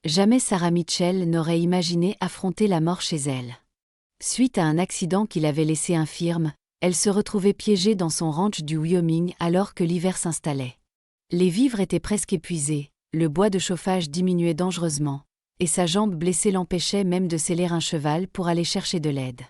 Jamais Sarah Mitchell n'aurait imaginé affronter la mort chez elle. Suite à un accident qui l'avait laissée infirme, elle se retrouvait piégée dans son ranch du Wyoming alors que l'hiver s'installait. Les vivres étaient presque épuisés, le bois de chauffage diminuait dangereusement, et sa jambe blessée l'empêchait même de seller un cheval pour aller chercher de l'aide.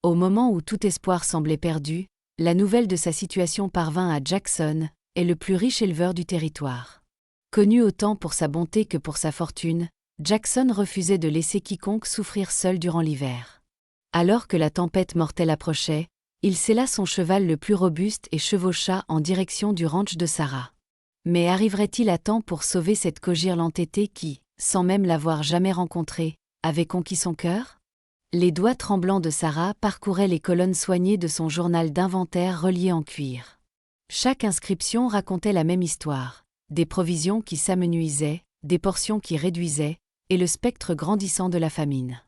Au moment où tout espoir semblait perdu, la nouvelle de sa situation parvint à Jackson, est le plus riche éleveur du territoire. Connu autant pour sa bonté que pour sa fortune, Jackson refusait de laisser quiconque souffrir seul durant l'hiver. Alors que la tempête mortelle approchait, il sella son cheval le plus robuste et chevaucha en direction du ranch de Sarah. Mais arriverait-il à temps pour sauver cette Cogir l'entêtée qui, sans même l'avoir jamais rencontrée, avait conquis son cœur? Les doigts tremblants de Sarah parcouraient les colonnes soignées de son journal d'inventaire relié en cuir. Chaque inscription racontait la même histoire, des provisions qui s'amenuisaient, des portions qui réduisaient, et le spectre grandissant de la famine.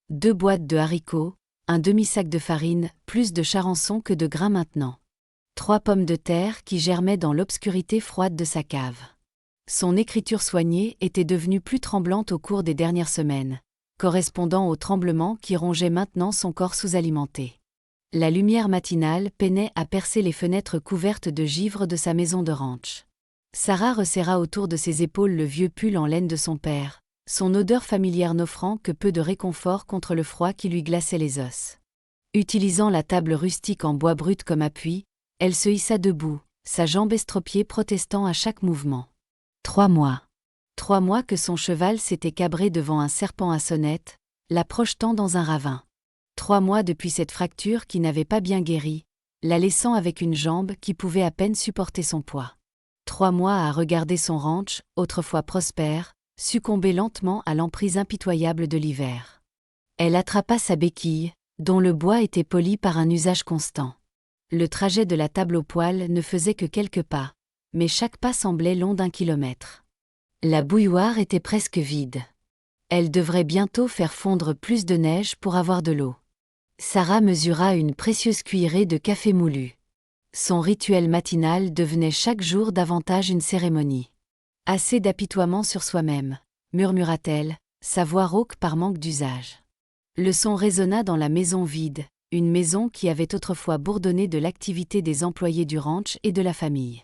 2 boîtes de haricots, un demi-sac de farine, plus de charançon que de grains maintenant. 3 pommes de terre qui germaient dans l'obscurité froide de sa cave. Son écriture soignée était devenue plus tremblante au cours des dernières semaines, correspondant au tremblement qui rongeait maintenant son corps sous-alimenté. La lumière matinale peinait à percer les fenêtres couvertes de givre de sa maison de ranch. Sarah resserra autour de ses épaules le vieux pull en laine de son père, son odeur familière n'offrant que peu de réconfort contre le froid qui lui glaçait les os. Utilisant la table rustique en bois brut comme appui, elle se hissa debout, sa jambe estropiée protestant à chaque mouvement. 3 mois. 3 mois que son cheval s'était cabré devant un serpent à sonnette, la projetant dans un ravin. 3 mois depuis cette fracture qui n'avait pas bien guéri, la laissant avec une jambe qui pouvait à peine supporter son poids. 3 mois à regarder son ranch, autrefois prospère, succomber lentement à l'emprise impitoyable de l'hiver. Elle attrapa sa béquille, dont le bois était poli par un usage constant. Le trajet de la table au poêle ne faisait que quelques pas, mais chaque pas semblait long d'1 kilomètre. La bouilloire était presque vide. Elle devrait bientôt faire fondre plus de neige pour avoir de l'eau. Sarah mesura une précieuse cuillerée de café moulu. Son rituel matinal devenait chaque jour davantage une cérémonie. Assez d'apitoiement sur soi-même, murmura-t-elle, sa voix rauque par manque d'usage. Le son résonna dans la maison vide, une maison qui avait autrefois bourdonné de l'activité des employés du ranch et de la famille.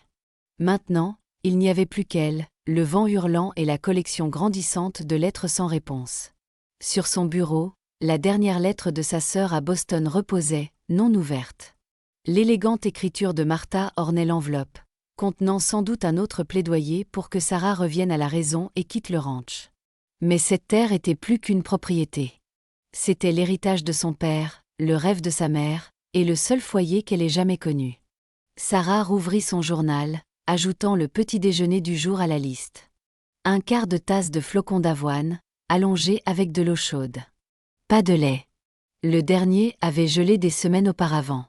Maintenant, il n'y avait plus qu'elle, le vent hurlant et la collection grandissante de lettres sans réponse. Sur son bureau, la dernière lettre de sa sœur à Boston reposait, non ouverte. L'élégante écriture de Martha ornait l'enveloppe, contenant sans doute un autre plaidoyer pour que Sarah revienne à la raison et quitte le ranch. Mais cette terre était plus qu'une propriété. C'était l'héritage de son père, le rêve de sa mère, et le seul foyer qu'elle ait jamais connu. Sarah rouvrit son journal, ajoutant le petit déjeuner du jour à la liste. 1/4 de tasse de flocons d'avoine, allongés avec de l'eau chaude. Pas de lait. Le dernier avait gelé des semaines auparavant.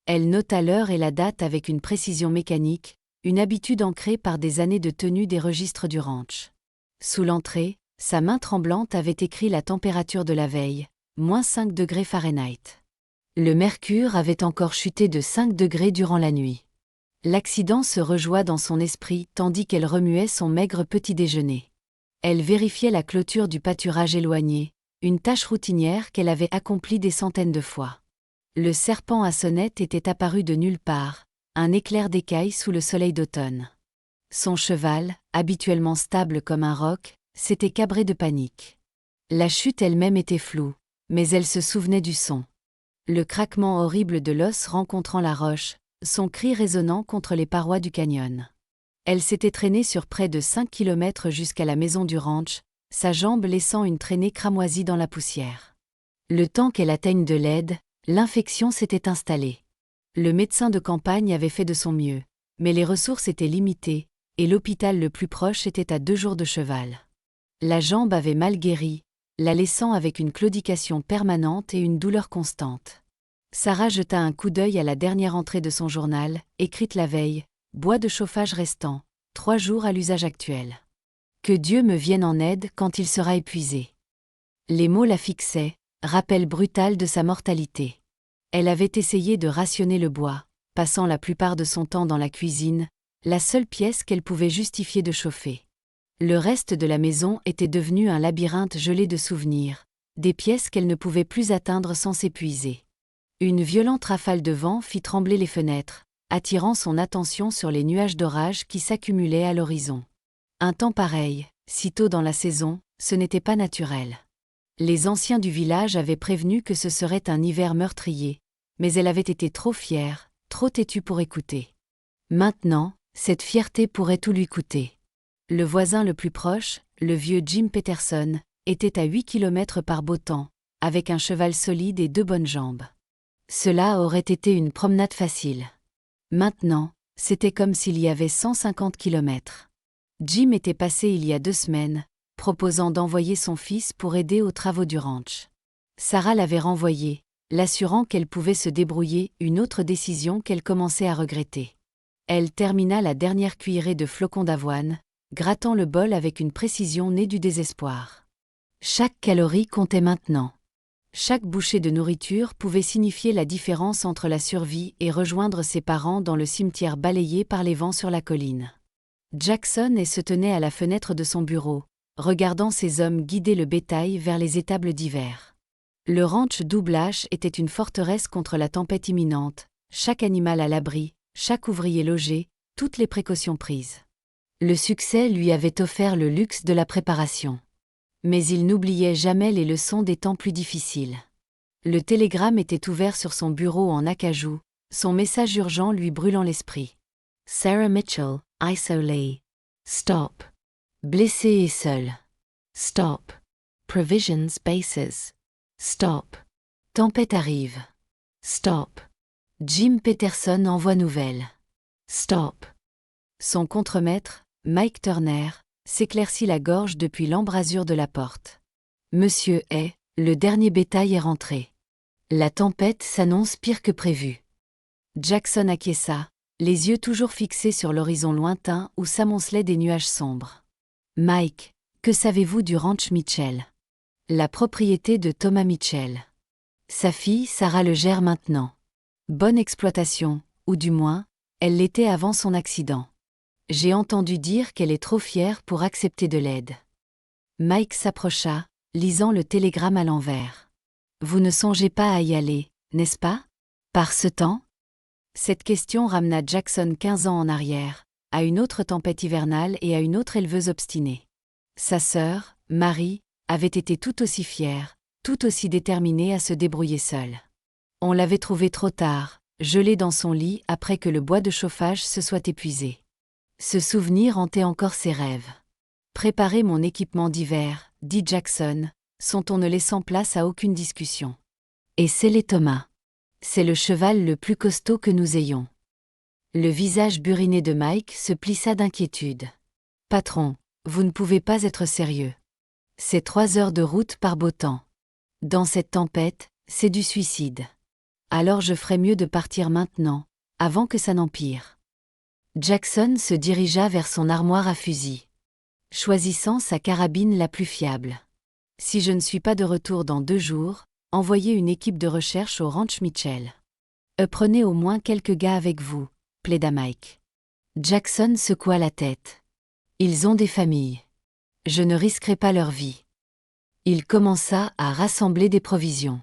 Elle nota l'heure et la date avec une précision mécanique, une habitude ancrée par des années de tenue des registres du ranch. Sous l'entrée, sa main tremblante avait écrit la température de la veille, -5 degrés Fahrenheit. Le mercure avait encore chuté de 5 degrés durant la nuit. L'accident se rejoua dans son esprit tandis qu'elle remuait son maigre petit déjeuner. Elle vérifiait la clôture du pâturage éloigné, une tâche routinière qu'elle avait accomplie des centaines de fois. Le serpent à sonnette était apparu de nulle part, un éclair d'écaille sous le soleil d'automne. Son cheval, habituellement stable comme un roc, s'était cabré de panique. La chute elle-même était floue, mais elle se souvenait du son. Le craquement horrible de l'os rencontrant la roche, son cri résonnant contre les parois du canyon. Elle s'était traînée sur près de 5 kilomètres jusqu'à la maison du ranch, sa jambe laissant une traînée cramoisie dans la poussière. Le temps qu'elle atteigne de l'aide, l'infection s'était installée. Le médecin de campagne avait fait de son mieux, mais les ressources étaient limitées, et l'hôpital le plus proche était à 2 jours de cheval. La jambe avait mal guéri, la laissant avec une claudication permanente et une douleur constante. Sarah jeta un coup d'œil à la dernière entrée de son journal, écrite la veille, bois de chauffage restant, 3 jours à l'usage actuel. Que Dieu me vienne en aide quand il sera épuisé. Les mots la fixaient, rappel brutal de sa mortalité. Elle avait essayé de rationner le bois, passant la plupart de son temps dans la cuisine, la seule pièce qu'elle pouvait justifier de chauffer. Le reste de la maison était devenu un labyrinthe gelé de souvenirs, des pièces qu'elle ne pouvait plus atteindre sans s'épuiser. Une violente rafale de vent fit trembler les fenêtres, attirant son attention sur les nuages d'orage qui s'accumulaient à l'horizon. Un temps pareil, si tôt dans la saison, ce n'était pas naturel. Les anciens du village avaient prévenu que ce serait un hiver meurtrier, mais elle avait été trop fière, trop têtue pour écouter. Maintenant, cette fierté pourrait tout lui coûter. Le voisin le plus proche, le vieux Jim Peterson, était à 8 kilomètres par beau temps, avec un cheval solide et 2 bonnes jambes. Cela aurait été une promenade facile. Maintenant, c'était comme s'il y avait 150 kilomètres. Jim était passé il y a 2 semaines, proposant d'envoyer son fils pour aider aux travaux du ranch. Sarah l'avait renvoyé, l'assurant qu'elle pouvait se débrouiller, une autre décision qu'elle commençait à regretter. Elle termina la dernière cuillerée de flocons d'avoine, grattant le bol avec une précision née du désespoir. Chaque calorie comptait maintenant. Chaque bouchée de nourriture pouvait signifier la différence entre la survie et rejoindre ses parents dans le cimetière balayé par les vents sur la colline. Jackson se tenait à la fenêtre de son bureau, regardant ses hommes guider le bétail vers les étables d'hiver. Le ranch Double H était une forteresse contre la tempête imminente, chaque animal à l'abri, chaque ouvrier logé, toutes les précautions prises. Le succès lui avait offert le luxe de la préparation. Mais il n'oubliait jamais les leçons des temps plus difficiles. Le télégramme était ouvert sur son bureau en acajou, son message urgent lui brûlant l'esprit. Sarah Mitchell, isolée. Stop. Blessée et seule. Stop. Provisions bases. Stop. Tempête arrive. Stop. Jim Peterson envoie nouvelle. Stop. Son contremaître, Mike Turner, s'éclaircit la gorge depuis l'embrasure de la porte. Monsieur est, le dernier bétail est rentré. La tempête s'annonce pire que prévu. Jackson acquiesça, les yeux toujours fixés sur l'horizon lointain où s'amoncelaient des nuages sombres. Mike, que savez-vous du ranch Mitchell? La propriété de Thomas Mitchell. Sa fille Sarah le gère maintenant. Bonne exploitation, ou du moins, elle l'était avant son accident. J'ai entendu dire qu'elle est trop fière pour accepter de l'aide. Mike s'approcha, lisant le télégramme à l'envers. Vous ne songez pas à y aller, n'est-ce pas? Par ce temps? Cette question ramena Jackson 15 ans en arrière, à une autre tempête hivernale et à une autre éleveuse obstinée. Sa sœur, Marie, avait été tout aussi fière, tout aussi déterminée à se débrouiller seule. On l'avait trouvée trop tard, gelée dans son lit après que le bois de chauffage se soit épuisé. Ce souvenir hantait encore ses rêves. « Préparez mon équipement d'hiver », dit Jackson, son ton ne laissant place à aucune discussion. « Et scellez Thomas. C'est le cheval le plus costaud que nous ayons. » Le visage buriné de Mike se plissa d'inquiétude. « Patron, vous ne pouvez pas être sérieux. C'est 3 heures de route par beau temps. Dans cette tempête, c'est du suicide. Alors je ferais mieux de partir maintenant, avant que ça n'empire. » Jackson se dirigea vers son armoire à fusil, choisissant sa carabine la plus fiable. « Si je ne suis pas de retour dans 2 jours, envoyez une équipe de recherche au ranch Mitchell. Prenez au moins quelques gars avec vous, » plaida Mike. Jackson secoua la tête. « Ils ont des familles. Je ne risquerai pas leur vie. » Il commença à rassembler des provisions.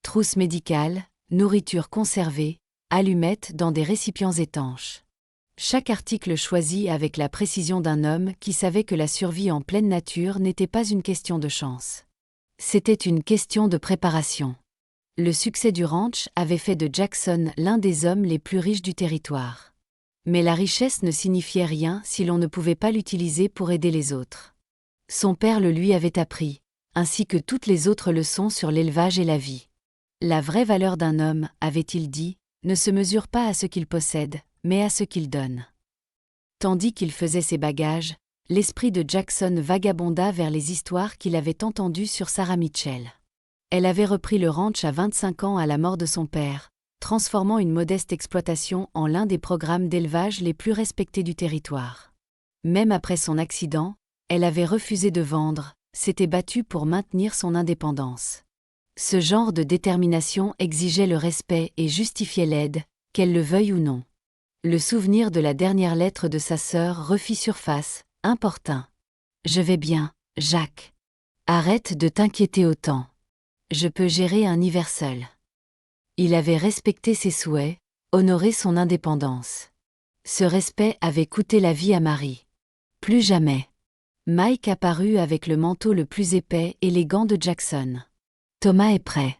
Trousses médicales, nourriture conservée, allumettes dans des récipients étanches. Chaque article choisi avec la précision d'un homme qui savait que la survie en pleine nature n'était pas une question de chance. C'était une question de préparation. Le succès du ranch avait fait de Jackson l'un des hommes les plus riches du territoire. Mais la richesse ne signifiait rien si l'on ne pouvait pas l'utiliser pour aider les autres. Son père le lui avait appris, ainsi que toutes les autres leçons sur l'élevage et la vie. La vraie valeur d'un homme, avait-il dit, ne se mesure pas à ce qu'il possède, mais à ce qu'il donne. Tandis qu'il faisait ses bagages, l'esprit de Jackson vagabonda vers les histoires qu'il avait entendues sur Sarah Mitchell. Elle avait repris le ranch à 25 ans à la mort de son père, transformant une modeste exploitation en l'un des programmes d'élevage les plus respectés du territoire. Même après son accident, elle avait refusé de vendre, s'était battue pour maintenir son indépendance. Ce genre de détermination exigeait le respect et justifiait l'aide, qu'elle le veuille ou non. Le souvenir de la dernière lettre de sa sœur refit surface, importun. Je vais bien, Jack. Arrête de t'inquiéter autant. Je peux gérer un hiver seul. Il avait respecté ses souhaits, honoré son indépendance. Ce respect avait coûté la vie à Marie. Plus jamais. Mike apparut avec le manteau le plus épais et les gants de Jackson. Thomas est prêt.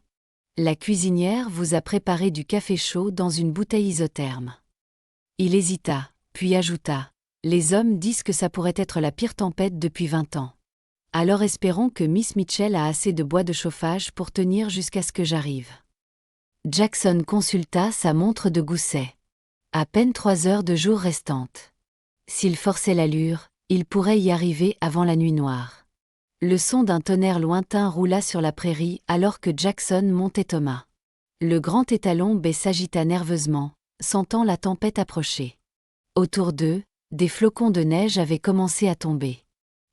La cuisinière vous a préparé du café chaud dans une bouteille isotherme. Il hésita, puis ajouta. Les hommes disent que ça pourrait être la pire tempête depuis 20 ans. Alors espérons que Miss Mitchell a assez de bois de chauffage pour tenir jusqu'à ce que j'arrive. Jackson consulta sa montre de gousset. À peine 3 heures de jour restantes. S'il forçait l'allure, il pourrait y arriver avant la nuit noire. Le son d'un tonnerre lointain roula sur la prairie alors que Jackson montait Thomas. Le grand étalon baie s'agita nerveusement, sentant la tempête approcher. Autour d'eux, des flocons de neige avaient commencé à tomber.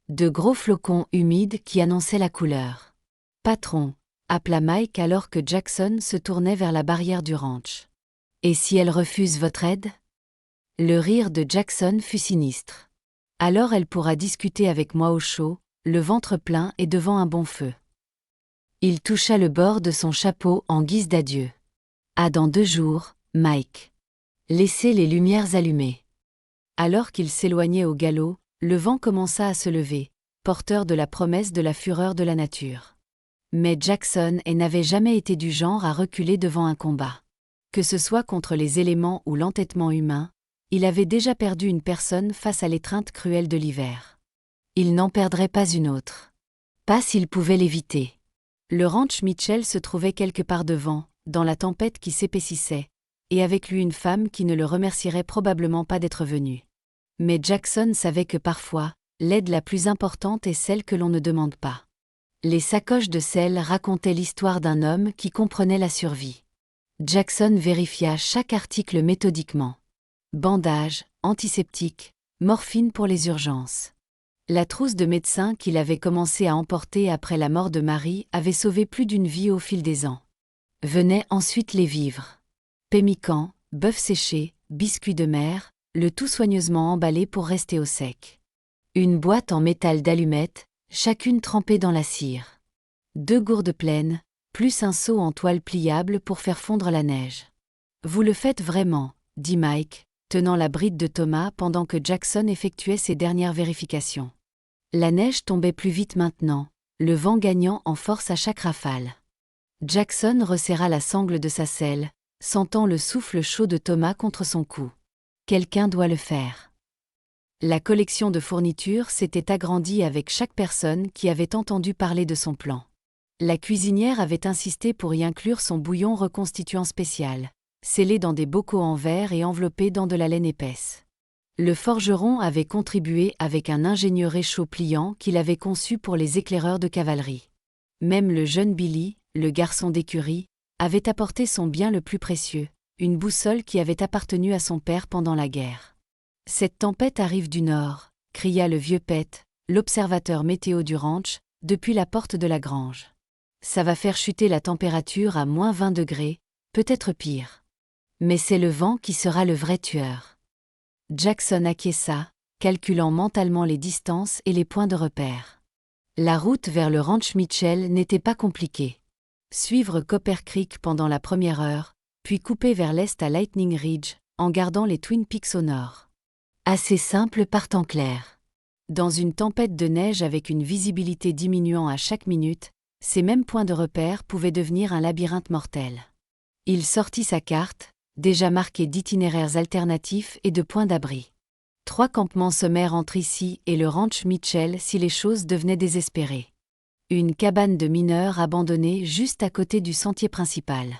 De gros flocons humides qui annonçaient la couleur. « Patron !» appela Mike alors que Jackson se tournait vers la barrière du ranch. « Et si elle refuse votre aide ?» Le rire de Jackson fut sinistre. « Alors elle pourra discuter avec moi au chaud, le ventre plein et devant un bon feu. » Il toucha le bord de son chapeau en guise d'adieu. « À dans 2 jours, Mike. Laissez les lumières allumées. » Alors qu'il s'éloignait au galop, le vent commença à se lever, porteur de la promesse de la fureur de la nature. Mais Jackson n'avait jamais été du genre à reculer devant un combat. Que ce soit contre les éléments ou l'entêtement humain, il avait déjà perdu une personne face à l'étreinte cruelle de l'hiver. Il n'en perdrait pas une autre. Pas s'il pouvait l'éviter. Le ranch Mitchell se trouvait quelque part devant, dans la tempête qui s'épaississait, et avec lui une femme qui ne le remercierait probablement pas d'être venue. Mais Jackson savait que parfois, l'aide la plus importante est celle que l'on ne demande pas. Les sacoches de sel racontaient l'histoire d'un homme qui comprenait la survie. Jackson vérifia chaque article méthodiquement. Bandages, antiseptiques, morphine pour les urgences. La trousse de médecins qu'il avait commencé à emporter après la mort de Marie avait sauvé plus d'une vie au fil des ans. Venaient ensuite les vivres. Pemmican, bœuf séché, biscuits de mer, le tout soigneusement emballé pour rester au sec. Une boîte en métal d'allumettes, chacune trempée dans la cire. 2 gourdes pleines, plus un seau en toile pliable pour faire fondre la neige. « Vous le faites vraiment », dit Mike, tenant la bride de Thomas pendant que Jackson effectuait ses dernières vérifications. La neige tombait plus vite maintenant, le vent gagnant en force à chaque rafale. Jackson resserra la sangle de sa selle, sentant le souffle chaud de Thomas contre son cou. Quelqu'un doit le faire. La collection de fournitures s'était agrandie avec chaque personne qui avait entendu parler de son plan. La cuisinière avait insisté pour y inclure son bouillon reconstituant spécial, scellé dans des bocaux en verre et enveloppé dans de la laine épaisse. Le forgeron avait contribué avec un ingénieux réchaud pliant qu'il avait conçu pour les éclaireurs de cavalerie. Même le jeune Billy, le garçon d'écurie, avait apporté son bien le plus précieux, une boussole qui avait appartenu à son père pendant la guerre. « Cette tempête arrive du nord », cria le vieux Pete, l'observateur météo du ranch, depuis la porte de la grange. « Ça va faire chuter la température à moins 20 degrés, peut-être pire. Mais c'est le vent qui sera le vrai tueur. » Jackson acquiesça, calculant mentalement les distances et les points de repère. La route vers le ranch Mitchell n'était pas compliquée. Suivre Copper Creek pendant la première heure, puis couper vers l'est à Lightning Ridge, en gardant les Twin Peaks au nord. Assez simple par temps clair. Dans une tempête de neige avec une visibilité diminuant à chaque minute, ces mêmes points de repère pouvaient devenir un labyrinthe mortel. Il sortit sa carte, déjà marquée d'itinéraires alternatifs et de points d'abri. 3 campements sommaires entre ici et le ranch Mitchell si les choses devenaient désespérées. Une cabane de mineurs abandonnée juste à côté du sentier principal.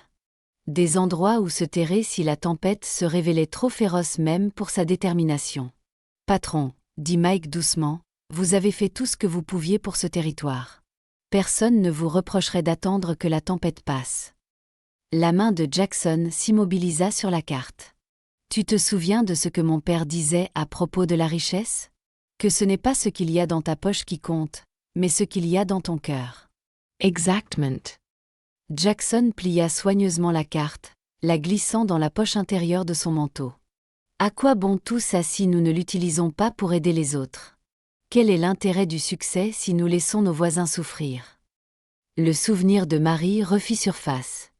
Des endroits où se terrer si la tempête se révélait trop féroce même pour sa détermination. « Patron », dit Mike doucement, « vous avez fait tout ce que vous pouviez pour ce territoire. Personne ne vous reprocherait d'attendre que la tempête passe. » La main de Jackson s'immobilisa sur la carte. « Tu te souviens de ce que mon père disait à propos de la richesse ? Que ce n'est pas ce qu'il y a dans ta poche qui compte, mais ce qu'il y a dans ton cœur. » Exactement. Jackson plia soigneusement la carte, la glissant dans la poche intérieure de son manteau. À quoi bon tout ça si nous ne l'utilisons pas pour aider les autres ? Quel est l'intérêt du succès si nous laissons nos voisins souffrir? Le souvenir de Marie refit surface.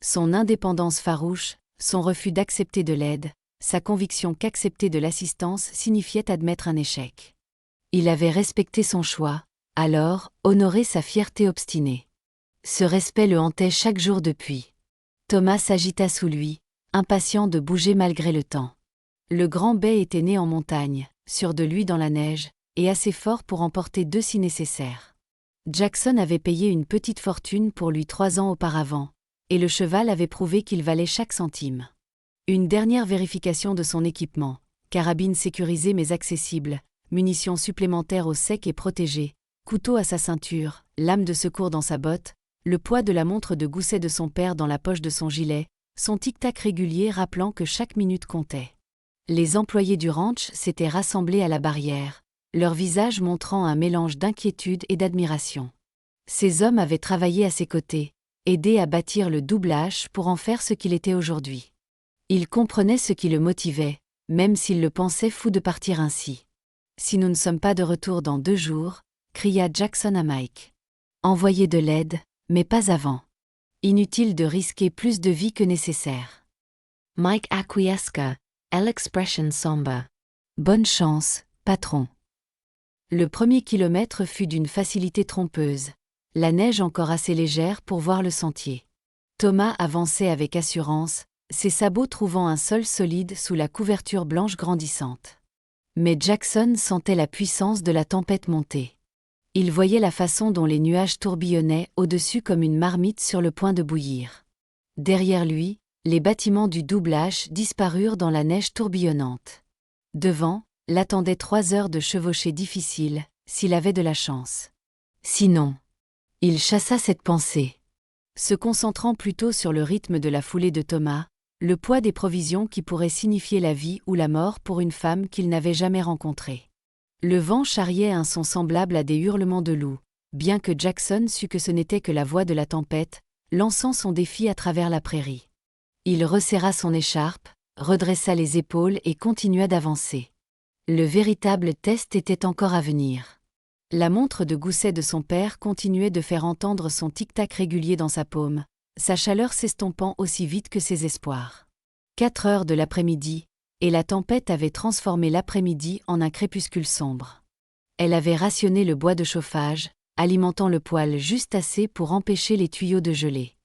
Son indépendance farouche, son refus d'accepter de l'aide, sa conviction qu'accepter de l'assistance signifiait admettre un échec. Il avait respecté son choix, alors, honoré sa fierté obstinée. Ce respect le hantait chaque jour depuis. Thomas s'agita sous lui, impatient de bouger malgré le temps. Le grand Bay était né en montagne, sûr de lui dans la neige, et assez fort pour emporter 2 si nécessaire. Jackson avait payé une petite fortune pour lui 3 ans auparavant, et le cheval avait prouvé qu'il valait chaque centime. Une dernière vérification de son équipement, carabine sécurisée mais accessible, munitions supplémentaires au sec et protégées, couteau à sa ceinture, lame de secours dans sa botte, le poids de la montre de gousset de son père dans la poche de son gilet, son tic-tac régulier rappelant que chaque minute comptait. Les employés du ranch s'étaient rassemblés à la barrière, leurs visages montrant un mélange d'inquiétude et d'admiration. Ces hommes avaient travaillé à ses côtés, aidé à bâtir le Double H pour en faire ce qu'il était aujourd'hui. Il comprenait ce qui le motivait, même s'il le pensait fou de partir ainsi. « Si nous ne sommes pas de retour dans 2 jours, » cria Jackson à Mike. « Envoyez de l'aide, mais pas avant. Inutile de risquer plus de vie que nécessaire. » Mike acquiesça, l'expression sombre. « Bonne chance, patron. » Le premier kilomètre fut d'une facilité trompeuse, la neige encore assez légère pour voir le sentier. Thomas avançait avec assurance, ses sabots trouvant un sol solide sous la couverture blanche grandissante. Mais Jackson sentait la puissance de la tempête monter. Il voyait la façon dont les nuages tourbillonnaient au-dessus comme une marmite sur le point de bouillir. Derrière lui, les bâtiments du Double H disparurent dans la neige tourbillonnante. Devant, l'attendaient 3 heures de chevauchée difficile, s'il avait de la chance. Sinon, il chassa cette pensée. Se concentrant plutôt sur le rythme de la foulée de Thomas, le poids des provisions qui pourraient signifier la vie ou la mort pour une femme qu'il n'avait jamais rencontrée. Le vent charriait un son semblable à des hurlements de loup, bien que Jackson sût que ce n'était que la voix de la tempête, lançant son défi à travers la prairie. Il resserra son écharpe, redressa les épaules et continua d'avancer. Le véritable test était encore à venir. La montre de gousset de son père continuait de faire entendre son tic-tac régulier dans sa paume, sa chaleur s'estompant aussi vite que ses espoirs. 4 heures de l'après-midi, et la tempête avait transformé l'après-midi en un crépuscule sombre. Elle avait rationné le bois de chauffage, alimentant le poêle juste assez pour empêcher les tuyaux de geler.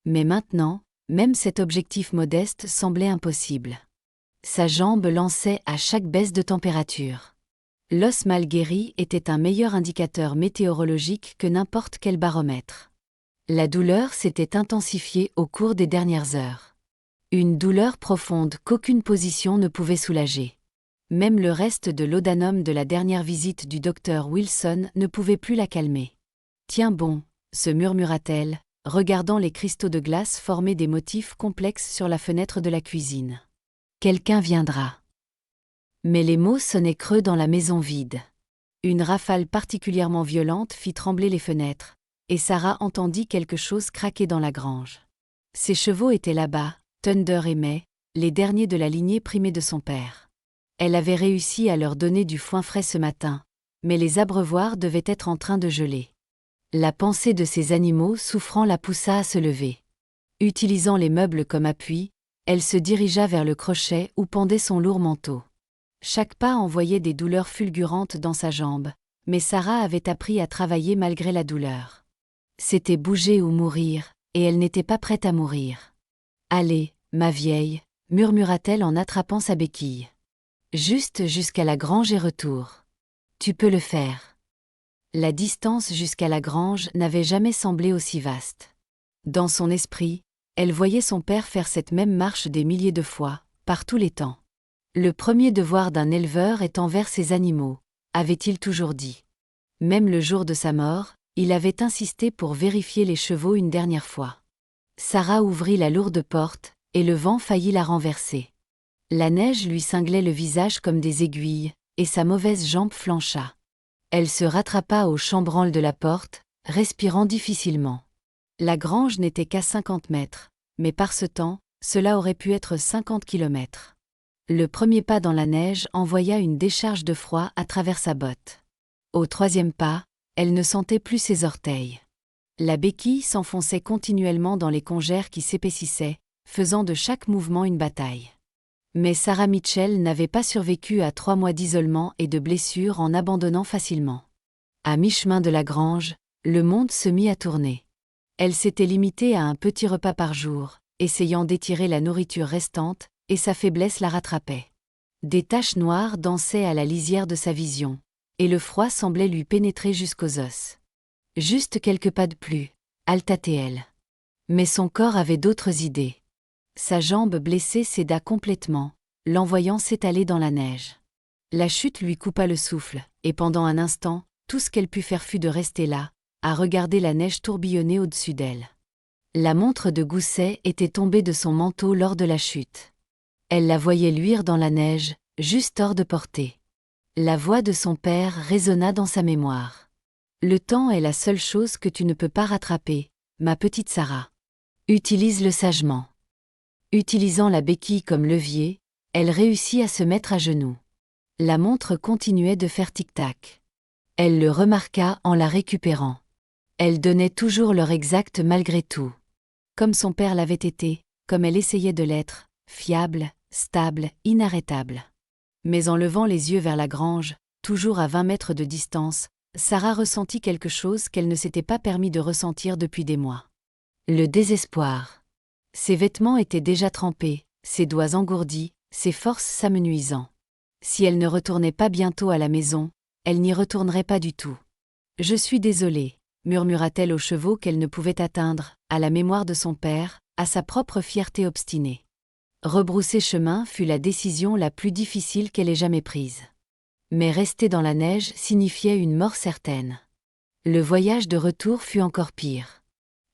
Mais maintenant, même cet objectif modeste semblait impossible. Sa jambe lançait à chaque baisse de température. L'os mal guéri était un meilleur indicateur météorologique que n'importe quel baromètre. La douleur s'était intensifiée au cours des dernières heures. Une douleur profonde qu'aucune position ne pouvait soulager. Même le reste de l'odanum de la dernière visite du docteur Wilson ne pouvait plus la calmer. « Tiens bon », se murmura-t-elle, regardant les cristaux de glace former des motifs complexes sur la fenêtre de la cuisine. « Quelqu'un viendra. » Mais les mots sonnaient creux dans la maison vide. Une rafale particulièrement violente fit trembler les fenêtres, et Sarah entendit quelque chose craquer dans la grange. Ses chevaux étaient là-bas, Thunder et May, les derniers de la lignée primée de son père. Elle avait réussi à leur donner du foin frais ce matin, mais les abreuvoirs devaient être en train de geler. La pensée de ces animaux souffrant la poussa à se lever. Utilisant les meubles comme appui, elle se dirigea vers le crochet où pendait son lourd manteau. Chaque pas envoyait des douleurs fulgurantes dans sa jambe, mais Sarah avait appris à travailler malgré la douleur. C'était bouger ou mourir, et elle n'était pas prête à mourir. « Allez, ma vieille », murmura-t-elle en attrapant sa béquille. « Juste jusqu'à la grange et retour. Tu peux le faire. » La distance jusqu'à la grange n'avait jamais semblé aussi vaste. Dans son esprit, elle voyait son père faire cette même marche des milliers de fois, par tous les temps. Le premier devoir d'un éleveur est envers ses animaux, avait-il toujours dit. Même le jour de sa mort, il avait insisté pour vérifier les chevaux une dernière fois. Sarah ouvrit la lourde porte, et le vent faillit la renverser. La neige lui cinglait le visage comme des aiguilles, et sa mauvaise jambe flancha. Elle se rattrapa au chambranle de la porte, respirant difficilement. La grange n'était qu'à 50 mètres, mais par ce temps, cela aurait pu être 50 kilomètres. Le premier pas dans la neige envoya une décharge de froid à travers sa botte. Au troisième pas, elle ne sentait plus ses orteils. La béquille s'enfonçait continuellement dans les congères qui s'épaississaient, faisant de chaque mouvement une bataille. Mais Sarah Mitchell n'avait pas survécu à 3 mois d'isolement et de blessures en abandonnant facilement. À mi-chemin de la grange, le monde se mit à tourner. Elle s'était limitée à un petit repas par jour, essayant d'étirer la nourriture restante, et sa faiblesse la rattrapait. Des taches noires dansaient à la lisière de sa vision, et le froid semblait lui pénétrer jusqu'aux os. Juste quelques pas de plus, haltatait-elle. Mais son corps avait d'autres idées. Sa jambe blessée céda complètement, l'envoyant s'étaler dans la neige. La chute lui coupa le souffle, et pendant un instant, tout ce qu'elle put faire fut de rester là, à regarder la neige tourbillonner au-dessus d'elle. La montre de gousset était tombée de son manteau lors de la chute. Elle la voyait luire dans la neige, juste hors de portée. La voix de son père résonna dans sa mémoire. « Le temps est la seule chose que tu ne peux pas rattraper, ma petite Sarah. Utilise-le sagement. » Utilisant la béquille comme levier, elle réussit à se mettre à genoux. La montre continuait de faire tic-tac. Elle le remarqua en la récupérant. Elle donnait toujours l'heure exacte malgré tout. Comme son père l'avait été, comme elle essayait de l'être, fiable, stable, inarrêtable. Mais en levant les yeux vers la grange, toujours à 20 mètres de distance, Sarah ressentit quelque chose qu'elle ne s'était pas permis de ressentir depuis des mois. Le désespoir. Ses vêtements étaient déjà trempés, ses doigts engourdis, ses forces s'amenuisant. Si elle ne retournait pas bientôt à la maison, elle n'y retournerait pas du tout. « Je suis désolée », murmura-t-elle aux chevaux qu'elle ne pouvait atteindre, à la mémoire de son père, à sa propre fierté obstinée. Rebrousser chemin fut la décision la plus difficile qu'elle ait jamais prise. Mais rester dans la neige signifiait une mort certaine. Le voyage de retour fut encore pire.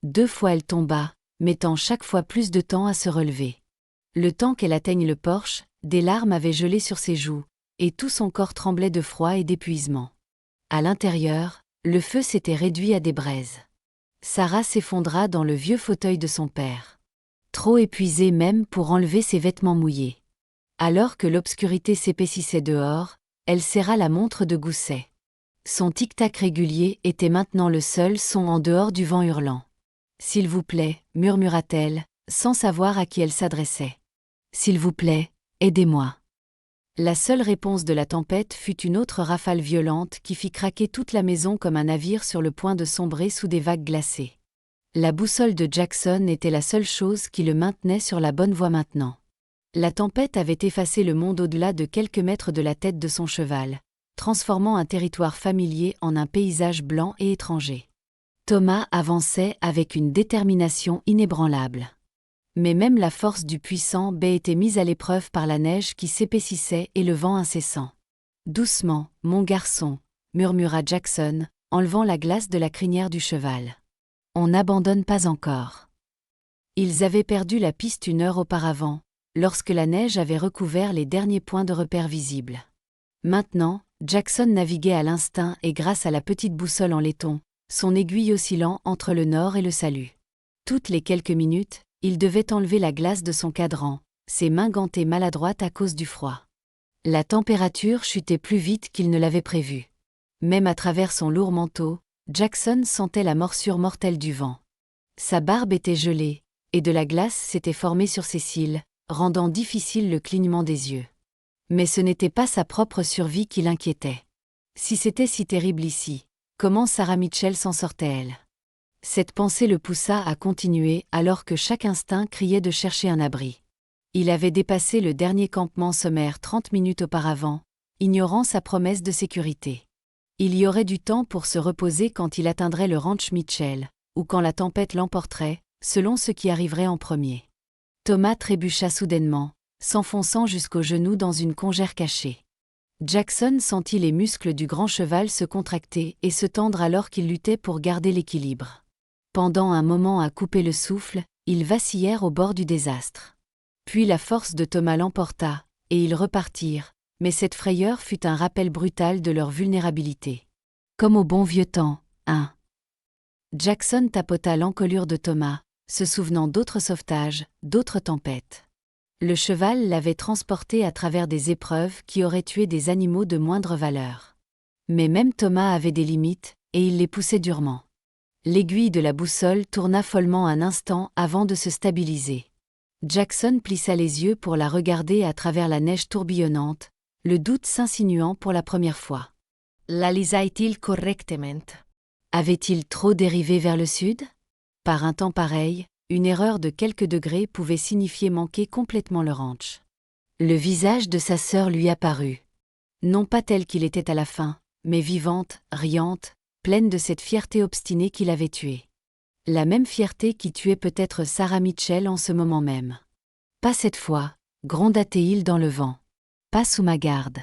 2 fois elle tomba, mettant chaque fois plus de temps à se relever. Le temps qu'elle atteigne le porche, des larmes avaient gelé sur ses joues, et tout son corps tremblait de froid et d'épuisement. À l'intérieur, le feu s'était réduit à des braises. Sarah s'effondra dans le vieux fauteuil de son père. Trop épuisée même pour enlever ses vêtements mouillés. Alors que l'obscurité s'épaississait dehors, elle serra la montre de gousset. Son tic-tac régulier était maintenant le seul son en dehors du vent hurlant. « S'il vous plaît », murmura-t-elle, sans savoir à qui elle s'adressait. « S'il vous plaît, aidez-moi. » La seule réponse de la tempête fut une autre rafale violente qui fit craquer toute la maison comme un navire sur le point de sombrer sous des vagues glacées. La boussole de Jackson était la seule chose qui le maintenait sur la bonne voie maintenant. La tempête avait effacé le monde au-delà de quelques mètres de la tête de son cheval, transformant un territoire familier en un paysage blanc et étranger. Thomas avançait avec une détermination inébranlable. Mais même la force du puissant Bay était mise à l'épreuve par la neige qui s'épaississait et le vent incessant. « Doucement, mon garçon », murmura Jackson, enlevant la glace de la crinière du cheval. « On n'abandonne pas encore. » Ils avaient perdu la piste 1 heure auparavant, lorsque la neige avait recouvert les derniers points de repère visibles. Maintenant, Jackson naviguait à l'instinct et grâce à la petite boussole en laiton, son aiguille oscillant entre le nord et le salut. Toutes les quelques minutes, il devait enlever la glace de son cadran, ses mains gantées maladroites à cause du froid. La température chutait plus vite qu'il ne l'avait prévu. Même à travers son lourd manteau, Jackson sentait la morsure mortelle du vent. Sa barbe était gelée, et de la glace s'était formée sur ses cils, rendant difficile le clignement des yeux. Mais ce n'était pas sa propre survie qui l'inquiétait. Si c'était si terrible ici, comment Sarah Mitchell s'en sortait-elle ? Cette pensée le poussa à continuer alors que chaque instinct criait de chercher un abri. Il avait dépassé le dernier campement sommaire 30 minutes auparavant, ignorant sa promesse de sécurité. Il y aurait du temps pour se reposer quand il atteindrait le ranch Mitchell, ou quand la tempête l'emporterait, selon ce qui arriverait en premier. Thomas trébucha soudainement, s'enfonçant jusqu'aux genoux dans une congère cachée. Jackson sentit les muscles du grand cheval se contracter et se tendre alors qu'il luttait pour garder l'équilibre. Pendant un moment à couper le souffle, ils vacillèrent au bord du désastre. Puis la force de Thomas l'emporta, et ils repartirent, mais cette frayeur fut un rappel brutal de leur vulnérabilité. Comme au bon vieux temps, hein. Jackson tapota l'encolure de Thomas, se souvenant d'autres sauvetages, d'autres tempêtes. Le cheval l'avait transporté à travers des épreuves qui auraient tué des animaux de moindre valeur. Mais même Thomas avait des limites, et il les poussait durement. L'aiguille de la boussole tourna follement un instant avant de se stabiliser. Jackson plissa les yeux pour la regarder à travers la neige tourbillonnante, le doute s'insinuant pour la première fois. La lisait-il correctement? Avait-il trop dérivé vers le sud? Par un temps pareil, une erreur de quelques degrés pouvait signifier manquer complètement le ranch. Le visage de sa sœur lui apparut. Non pas tel qu'il était à la fin, mais vivante, riante, pleine de cette fierté obstinée qui l'avait tuée. La même fierté qui tuait peut-être Sarah Mitchell en ce moment même. Pas cette fois, gronda Théil dans le vent. Pas sous ma garde.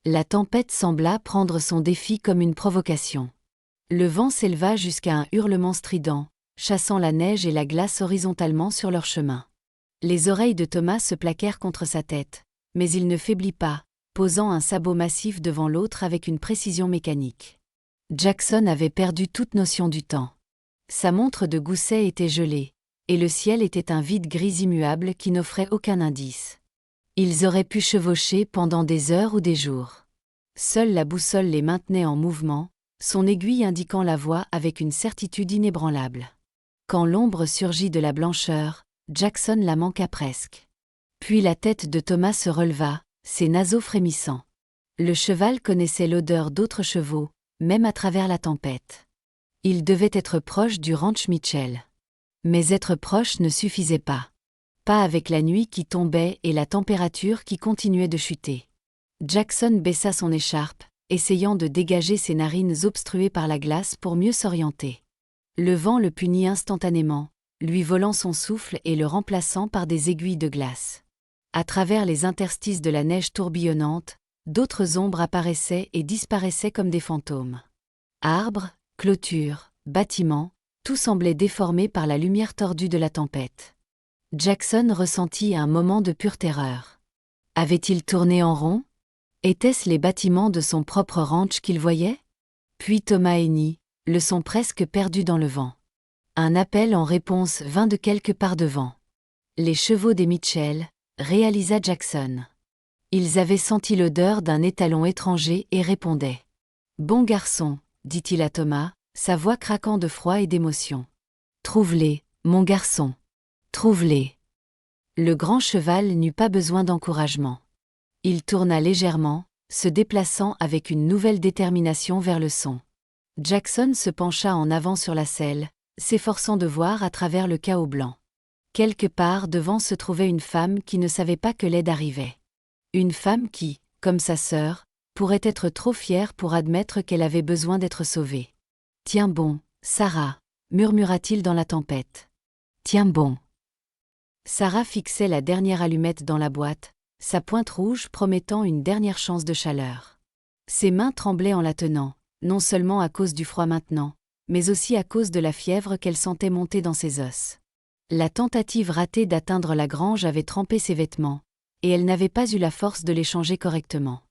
La tempête sembla prendre son défi comme une provocation. Le vent s'éleva jusqu'à un hurlement strident, chassant la neige et la glace horizontalement sur leur chemin. Les oreilles de Thomas se plaquèrent contre sa tête, mais il ne faiblit pas, posant un sabot massif devant l'autre avec une précision mécanique. Jackson avait perdu toute notion du temps. Sa montre de gousset était gelée, et le ciel était un vide gris immuable qui n'offrait aucun indice. Ils auraient pu chevaucher pendant des heures ou des jours. Seule la boussole les maintenait en mouvement, son aiguille indiquant la voie avec une certitude inébranlable. Quand l'ombre surgit de la blancheur, Jackson la manqua presque. Puis la tête de Thomas se releva, ses naseaux frémissant. Le cheval connaissait l'odeur d'autres chevaux, même à travers la tempête. Il devait être proche du ranch Mitchell. Mais être proche ne suffisait pas. Pas avec la nuit qui tombait et la température qui continuait de chuter. Jackson baissa son écharpe, essayant de dégager ses narines obstruées par la glace pour mieux s'orienter. Le vent le punit instantanément, lui volant son souffle et le remplaçant par des aiguilles de glace. À travers les interstices de la neige tourbillonnante, d'autres ombres apparaissaient et disparaissaient comme des fantômes. Arbres, clôtures, bâtiments, tout semblait déformé par la lumière tordue de la tempête. Jackson ressentit un moment de pure terreur. Avait-il tourné en rond? Étaient-ce les bâtiments de son propre ranch qu'il voyait? Puis Thomas hennit, le son presque perdu dans le vent. Un appel en réponse vint de quelque part devant. Les chevaux des Mitchell, réalisa Jackson. Ils avaient senti l'odeur d'un étalon étranger et répondaient. « Bon garçon », dit-il à Thomas, sa voix craquant de froid et d'émotion. « Trouve-les, mon garçon. Trouve-les. » Le grand cheval n'eut pas besoin d'encouragement. Il tourna légèrement, se déplaçant avec une nouvelle détermination vers le son. Jackson se pencha en avant sur la selle, s'efforçant de voir à travers le chaos blanc. Quelque part devant se trouvait une femme qui ne savait pas que l'aide arrivait. Une femme qui, comme sa sœur, pourrait être trop fière pour admettre qu'elle avait besoin d'être sauvée. « Tiens bon, Sarah », murmura-t-il dans la tempête. « Tiens bon. » Sarah fixait la dernière allumette dans la boîte, sa pointe rouge promettant une dernière chance de chaleur. Ses mains tremblaient en la tenant, non seulement à cause du froid maintenant, mais aussi à cause de la fièvre qu'elle sentait monter dans ses os. La tentative ratée d'atteindre la grange avait trempé ses vêtements, et elle n'avait pas eu la force de les changer correctement.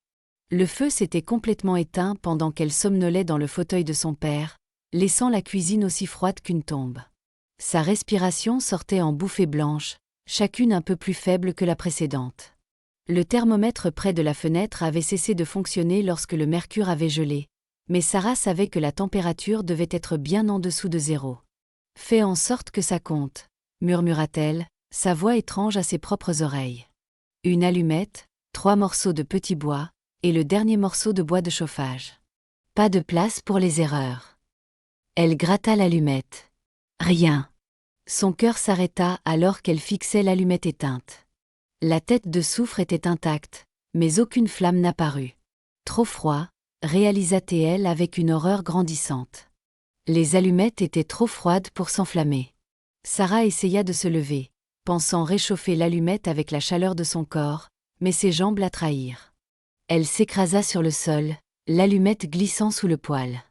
Le feu s'était complètement éteint pendant qu'elle somnolait dans le fauteuil de son père, laissant la cuisine aussi froide qu'une tombe. Sa respiration sortait en bouffées blanches, chacune un peu plus faible que la précédente. Le thermomètre près de la fenêtre avait cessé de fonctionner lorsque le mercure avait gelé, mais Sarah savait que la température devait être bien en dessous de 0. « Fais en sorte que ça compte », murmura-t-elle, sa voix étrange à ses propres oreilles. Une allumette, 3 morceaux de petit bois, et le dernier morceau de bois de chauffage. Pas de place pour les erreurs. Elle gratta l'allumette. Rien. Son cœur s'arrêta alors qu'elle fixait l'allumette éteinte. La tête de soufre était intacte, mais aucune flamme n'apparut. Trop froid, réalisa-t-elle avec une horreur grandissante. Les allumettes étaient trop froides pour s'enflammer. Sarah essaya de se lever, pensant réchauffer l'allumette avec la chaleur de son corps, mais ses jambes la trahirent. Elle s'écrasa sur le sol, l'allumette glissant sous le poêle.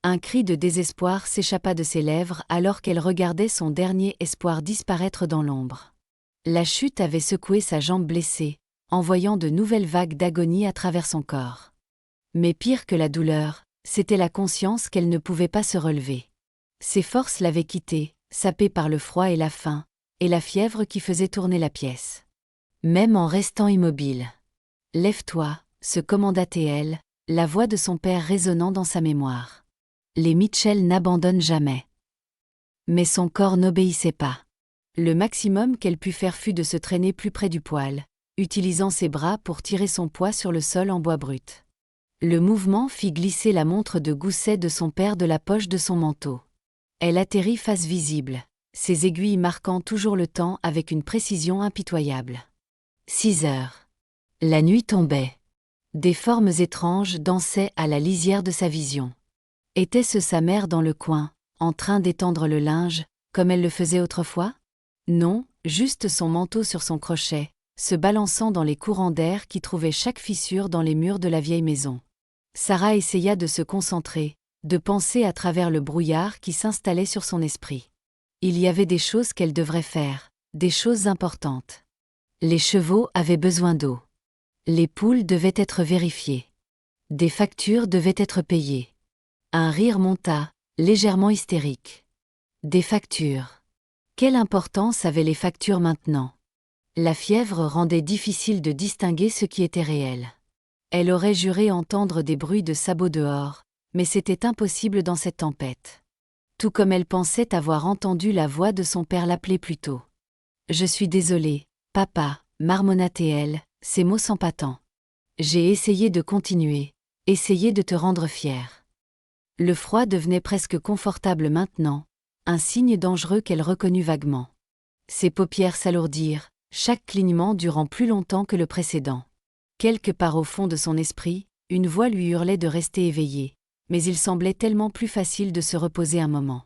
Un cri de désespoir s'échappa de ses lèvres alors qu'elle regardait son dernier espoir disparaître dans l'ombre. La chute avait secoué sa jambe blessée, envoyant de nouvelles vagues d'agonie à travers son corps. Mais pire que la douleur, c'était la conscience qu'elle ne pouvait pas se relever. Ses forces l'avaient quittée, sapée par le froid et la faim, et la fièvre qui faisait tourner la pièce. Même en restant immobile. « Lève-toi », se commanda-t-elle, la voix de son père résonnant dans sa mémoire. Les Mitchell n'abandonnent jamais. Mais son corps n'obéissait pas. Le maximum qu'elle put faire fut de se traîner plus près du poêle, utilisant ses bras pour tirer son poids sur le sol en bois brut. Le mouvement fit glisser la montre de gousset de son père de la poche de son manteau. Elle atterrit face visible, ses aiguilles marquant toujours le temps avec une précision impitoyable. 6 heures. La nuit tombait. Des formes étranges dansaient à la lisière de sa vision. Était-ce sa mère dans le coin, en train d'étendre le linge, comme elle le faisait autrefois? Non, juste son manteau sur son crochet, se balançant dans les courants d'air qui trouvaient chaque fissure dans les murs de la vieille maison. Sarah essaya de se concentrer, de penser à travers le brouillard qui s'installait sur son esprit. Il y avait des choses qu'elle devrait faire, des choses importantes. Les chevaux avaient besoin d'eau. Les poules devaient être vérifiées. Des factures devaient être payées. Un rire monta, légèrement hystérique. Des factures. Quelle importance avaient les factures maintenant? La fièvre rendait difficile de distinguer ce qui était réel. Elle aurait juré entendre des bruits de sabots dehors, mais c'était impossible dans cette tempête. Tout comme elle pensait avoir entendu la voix de son père l'appeler plus tôt. « Je suis désolée, papa », marmonna-t-elle, ses mots s'empâtant. « J'ai essayé de continuer, essayé de te rendre fière. » Le froid devenait presque confortable maintenant, un signe dangereux qu'elle reconnut vaguement. Ses paupières s'alourdirent, chaque clignement durant plus longtemps que le précédent. Quelque part au fond de son esprit, une voix lui hurlait de rester éveillée, mais il semblait tellement plus facile de se reposer un moment.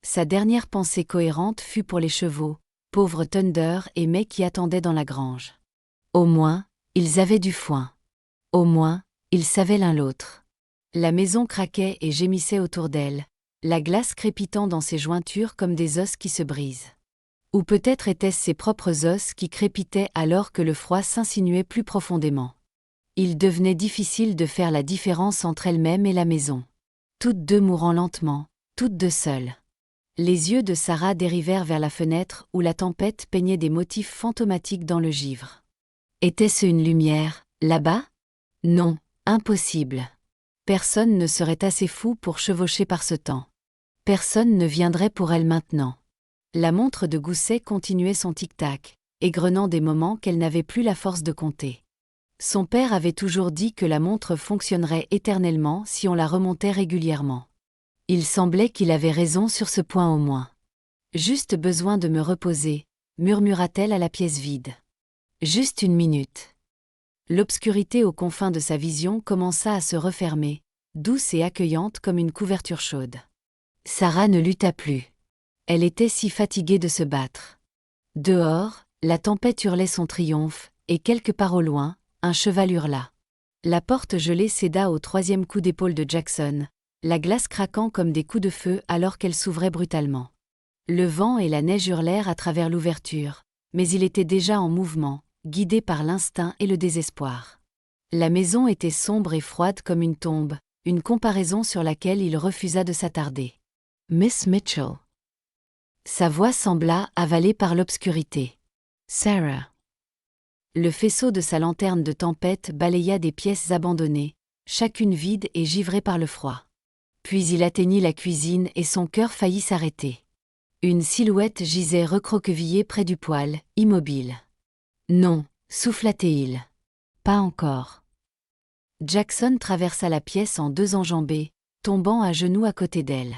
Sa dernière pensée cohérente fut pour les chevaux, pauvres Thunder et May qui attendaient dans la grange. Au moins, ils avaient du foin. Au moins, ils savaient l'un l'autre. La maison craquait et gémissait autour d'elle, la glace crépitant dans ses jointures comme des os qui se brisent. Ou peut-être étaient-ce ses propres os qui crépitaient alors que le froid s'insinuait plus profondément. Il devenait difficile de faire la différence entre elle-même et la maison. Toutes deux mourant lentement, toutes deux seules. Les yeux de Sarah dérivèrent vers la fenêtre où la tempête peignait des motifs fantomatiques dans le givre. Était-ce une lumière, là-bas? Non, impossible. Personne ne serait assez fou pour chevaucher par ce temps. Personne ne viendrait pour elle maintenant. La montre de gousset continuait son tic-tac, égrenant des moments qu'elle n'avait plus la force de compter. Son père avait toujours dit que la montre fonctionnerait éternellement si on la remontait régulièrement. Il semblait qu'il avait raison sur ce point au moins. « Juste besoin de me reposer », murmura-t-elle à la pièce vide. « Juste une minute. » L'obscurité aux confins de sa vision commença à se refermer, douce et accueillante comme une couverture chaude. Sarah ne lutta plus. Elle était si fatiguée de se battre. Dehors, la tempête hurlait son triomphe, et quelque part au loin, un cheval hurla. La porte gelée céda au troisième coup d'épaule de Jackson, la glace craquant comme des coups de feu alors qu'elle s'ouvrait brutalement. Le vent et la neige hurlèrent à travers l'ouverture, mais il était déjà en mouvement, guidé par l'instinct et le désespoir. La maison était sombre et froide comme une tombe, une comparaison sur laquelle il refusa de s'attarder. « Miss Mitchell !» Sa voix sembla avalée par l'obscurité. « Sarah !» Le faisceau de sa lanterne de tempête balaya des pièces abandonnées, chacune vide et givrée par le froid. Puis il atteignit la cuisine et son cœur faillit s'arrêter. Une silhouette gisait recroquevillée près du poêle, immobile. « Non » souffla-t-il. « Pas encore. » Jackson traversa la pièce en deux enjambées, tombant à genoux à côté d'elle.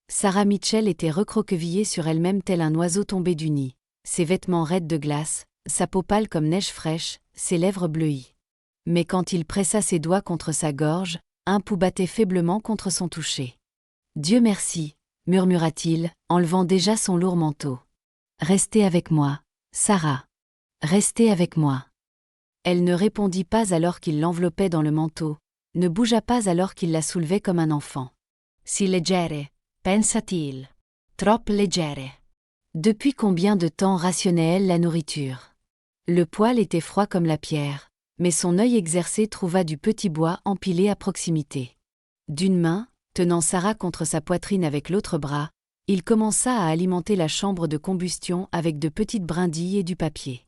Sarah Mitchell était recroquevillée sur elle-même tel un oiseau tombé du nid, ses vêtements raides de glace, sa peau pâle comme neige fraîche, ses lèvres bleuies. Mais quand il pressa ses doigts contre sa gorge, un pouls battait faiblement contre son toucher. « Dieu merci », murmura-t-il, enlevant déjà son lourd manteau. « Restez avec moi, Sarah. Restez avec moi. » Elle ne répondit pas alors qu'il l'enveloppait dans le manteau, ne bougea pas alors qu'il la soulevait comme un enfant. « Si leggere, pensa-t-il. Trop leggere. » Depuis combien de temps rationnait-elle la nourriture? Le poêle était froid comme la pierre, mais son œil exercé trouva du petit bois empilé à proximité. D'une main, tenant Sarah contre sa poitrine avec l'autre bras, il commença à alimenter la chambre de combustion avec de petites brindilles et du papier.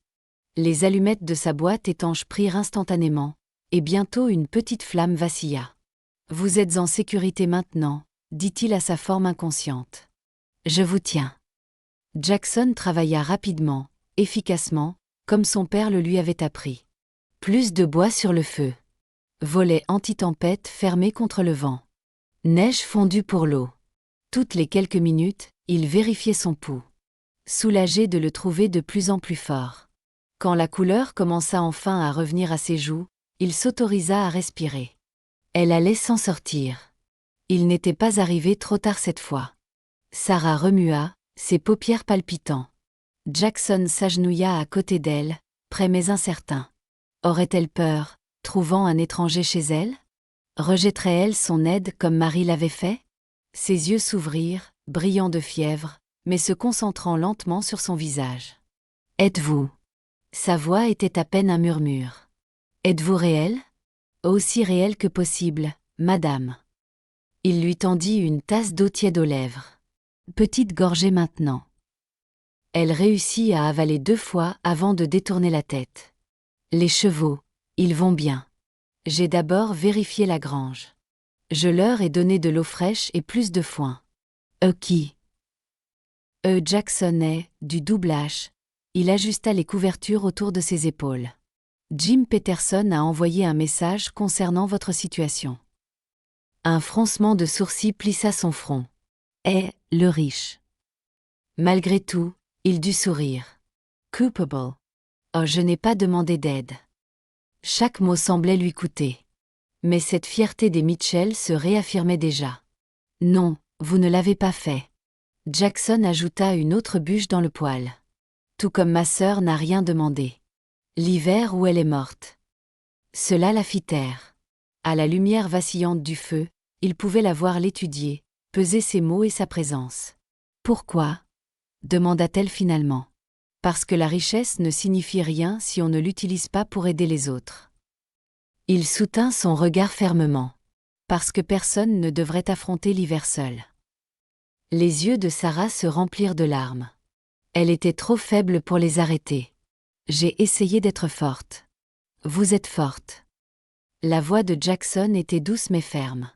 Les allumettes de sa boîte étanche prirent instantanément, et bientôt une petite flamme vacilla. « Vous êtes en sécurité maintenant », dit-il à sa forme inconsciente. « Je vous tiens. » Jackson travailla rapidement, efficacement, comme son père le lui avait appris. Plus de bois sur le feu. Volet anti-tempête fermé contre le vent. Neige fondue pour l'eau. Toutes les quelques minutes, il vérifiait son pouls. Soulagé de le trouver de plus en plus fort. Quand la couleur commença enfin à revenir à ses joues, il s'autorisa à respirer. Elle allait s'en sortir. Il n'était pas arrivé trop tard cette fois. Sarah remua, ses paupières palpitant. Jackson s'agenouilla à côté d'elle, prêt mais incertain. Aurait-elle peur, trouvant un étranger chez elle? Rejetterait-elle son aide comme Marie l'avait fait? Ses yeux s'ouvrirent, brillants de fièvre, mais se concentrant lentement sur son visage. « Êtes-vous » Sa voix était à peine un murmure. « Êtes-vous réel ?»« Aussi réel que possible, madame. » Il lui tendit une tasse d'eau tiède aux lèvres. « Petite gorgée maintenant. » Elle réussit à avaler 2 fois avant de détourner la tête. « Les chevaux, ils vont bien. J'ai d'abord vérifié la grange. Je leur ai donné de l'eau fraîche et plus de foin. » Qui Jackson est, du double H. Il ajusta les couvertures autour de ses épaules. Jim Peterson a envoyé un message concernant votre situation. Un froncement de sourcils plissa son front. Le riche. Malgré tout, il dut sourire. Coupable. Oh, je n'ai pas demandé d'aide. Chaque mot semblait lui coûter. Mais cette fierté des Mitchell se réaffirmait déjà. Non, vous ne l'avez pas fait. Jackson ajouta une autre bûche dans le poêle. Tout comme ma sœur n'a rien demandé. L'hiver où elle est morte. Cela la fit taire. À la lumière vacillante du feu, il pouvait la voir l'étudier, peser ses mots et sa présence. Pourquoi ? Demanda-t-elle finalement. Parce que la richesse ne signifie rien si on ne l'utilise pas pour aider les autres. Il soutint son regard fermement. Parce que personne ne devrait affronter l'hiver seul. Les yeux de Sarah se remplirent de larmes. Elle était trop faible pour les arrêter. J'ai essayé d'être forte. Vous êtes forte. La voix de Jackson était douce mais ferme.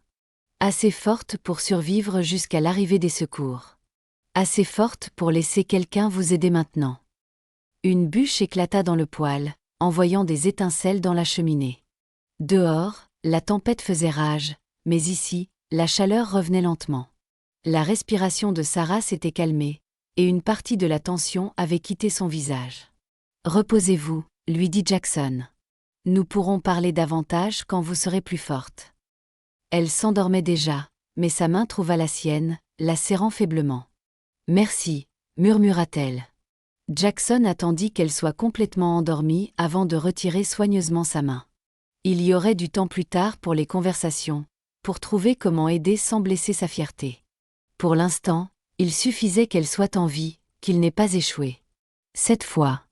Assez forte pour survivre jusqu'à l'arrivée des secours. Assez forte pour laisser quelqu'un vous aider maintenant. Une bûche éclata dans le poêle, envoyant des étincelles dans la cheminée. Dehors, la tempête faisait rage, mais ici, la chaleur revenait lentement. La respiration de Sarah s'était calmée, et une partie de la tension avait quitté son visage. « Reposez-vous » lui dit Jackson. « Nous pourrons parler davantage quand vous serez plus forte. » Elle s'endormait déjà, mais sa main trouva la sienne, la serrant faiblement. « Merci » murmura-t-elle. Jackson attendit qu'elle soit complètement endormie avant de retirer soigneusement sa main. Il y aurait du temps plus tard pour les conversations, pour trouver comment aider sans blesser sa fierté. Pour l'instant, il suffisait qu'elle soit en vie, qu'il n'ait pas échoué. Cette fois,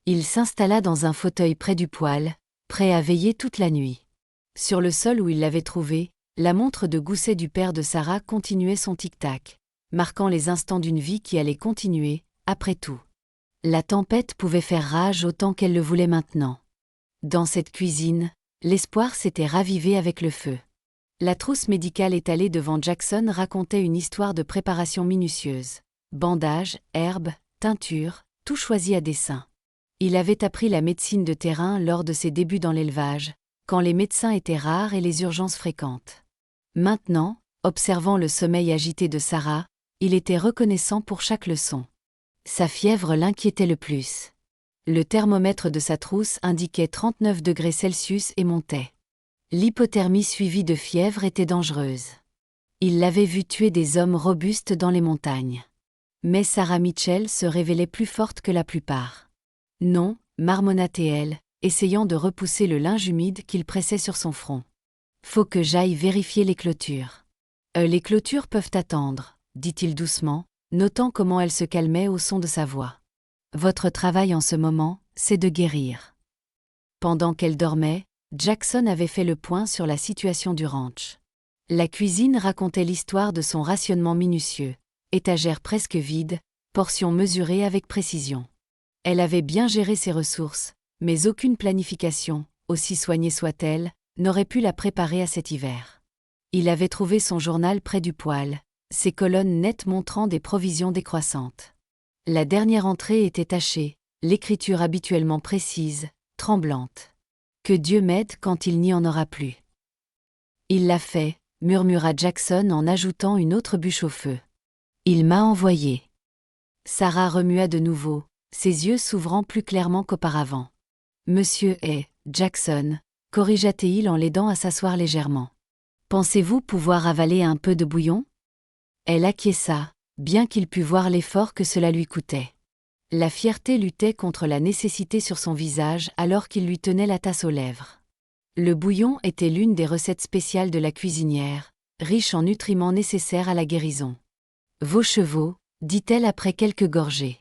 il s'installa dans un fauteuil près du poêle, prêt à veiller toute la nuit. Sur le sol où il l'avait trouvée, la montre de gousset du père de Sarah continuait son tic-tac, marquant les instants d'une vie qui allait continuer, après tout. La tempête pouvait faire rage autant qu'elle le voulait maintenant. Dans cette cuisine, l'espoir s'était ravivé avec le feu. La trousse médicale étalée devant Jackson racontait une histoire de préparation minutieuse. Bandages, herbes, teintures, tout choisi à dessein. Il avait appris la médecine de terrain lors de ses débuts dans l'élevage, quand les médecins étaient rares et les urgences fréquentes. Maintenant, observant le sommeil agité de Sarah, il était reconnaissant pour chaque leçon. Sa fièvre l'inquiétait le plus. Le thermomètre de sa trousse indiquait 39 degrés Celsius et montait. L'hypothermie suivie de fièvre était dangereuse. Il l'avait vue tuer des hommes robustes dans les montagnes. Mais Sarah Mitchell se révélait plus forte que la plupart. Non, marmonna-t-elle, essayant de repousser le linge humide qu'il pressait sur son front. Faut que j'aille vérifier les clôtures. Les clôtures peuvent attendre, dit-il doucement, notant comment elle se calmait au son de sa voix. Votre travail en ce moment, c'est de guérir. Pendant qu'elle dormait, Jackson avait fait le point sur la situation du ranch. La cuisine racontait l'histoire de son rationnement minutieux, étagères presque vides, portions mesurées avec précision. Elle avait bien géré ses ressources, mais aucune planification, aussi soignée soit-elle, n'aurait pu la préparer à cet hiver. Il avait trouvé son journal près du poêle, ses colonnes nettes montrant des provisions décroissantes. La dernière entrée était tachée, l'écriture habituellement précise, tremblante. Que Dieu m'aide quand il n'y en aura plus. Il l'a fait, murmura Jackson en ajoutant une autre bûche au feu. Il m'a envoyé. Sarah remua de nouveau, ses yeux s'ouvrant plus clairement qu'auparavant. Monsieur est, Jackson, corrigea-t-il en l'aidant à s'asseoir légèrement. Pensez-vous pouvoir avaler un peu de bouillon? Elle acquiesça, bien qu'il pût voir l'effort que cela lui coûtait. La fierté luttait contre la nécessité sur son visage alors qu'il lui tenait la tasse aux lèvres. Le bouillon était l'une des recettes spéciales de la cuisinière, riche en nutriments nécessaires à la guérison. Vos chevaux, dit-elle après quelques gorgées.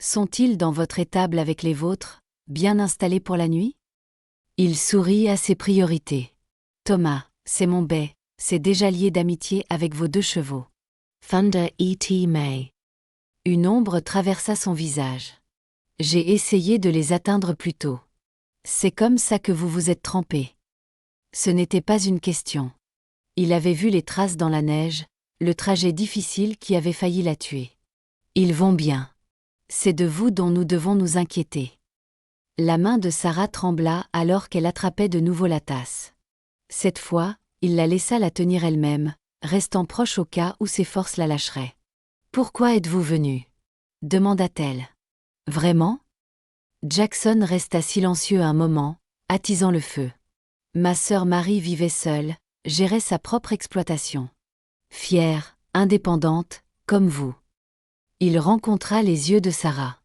Sont-ils dans votre étable avec les vôtres, bien installés pour la nuit? Il sourit à ses priorités. Thomas, c'est mon bay, c'est déjà lié d'amitié avec vos 2 chevaux. Thunder E.T. May. Une ombre traversa son visage. J'ai essayé de les atteindre plus tôt. C'est comme ça que vous vous êtes trempé. Ce n'était pas une question. Il avait vu les traces dans la neige, le trajet difficile qui avait failli la tuer. Ils vont bien. C'est de vous dont nous devons nous inquiéter. La main de Sarah trembla alors qu'elle attrapait de nouveau la tasse. Cette fois, il la laissa la tenir elle-même, restant proche au cas où ses forces la lâcheraient. « Pourquoi êtes-vous venu ?» demanda-t-elle. « Vraiment ?» Jackson resta silencieux un moment, attisant le feu. Ma sœur Marie vivait seule, gérait sa propre exploitation. Fière, indépendante, comme vous. Il rencontra les yeux de Sarah.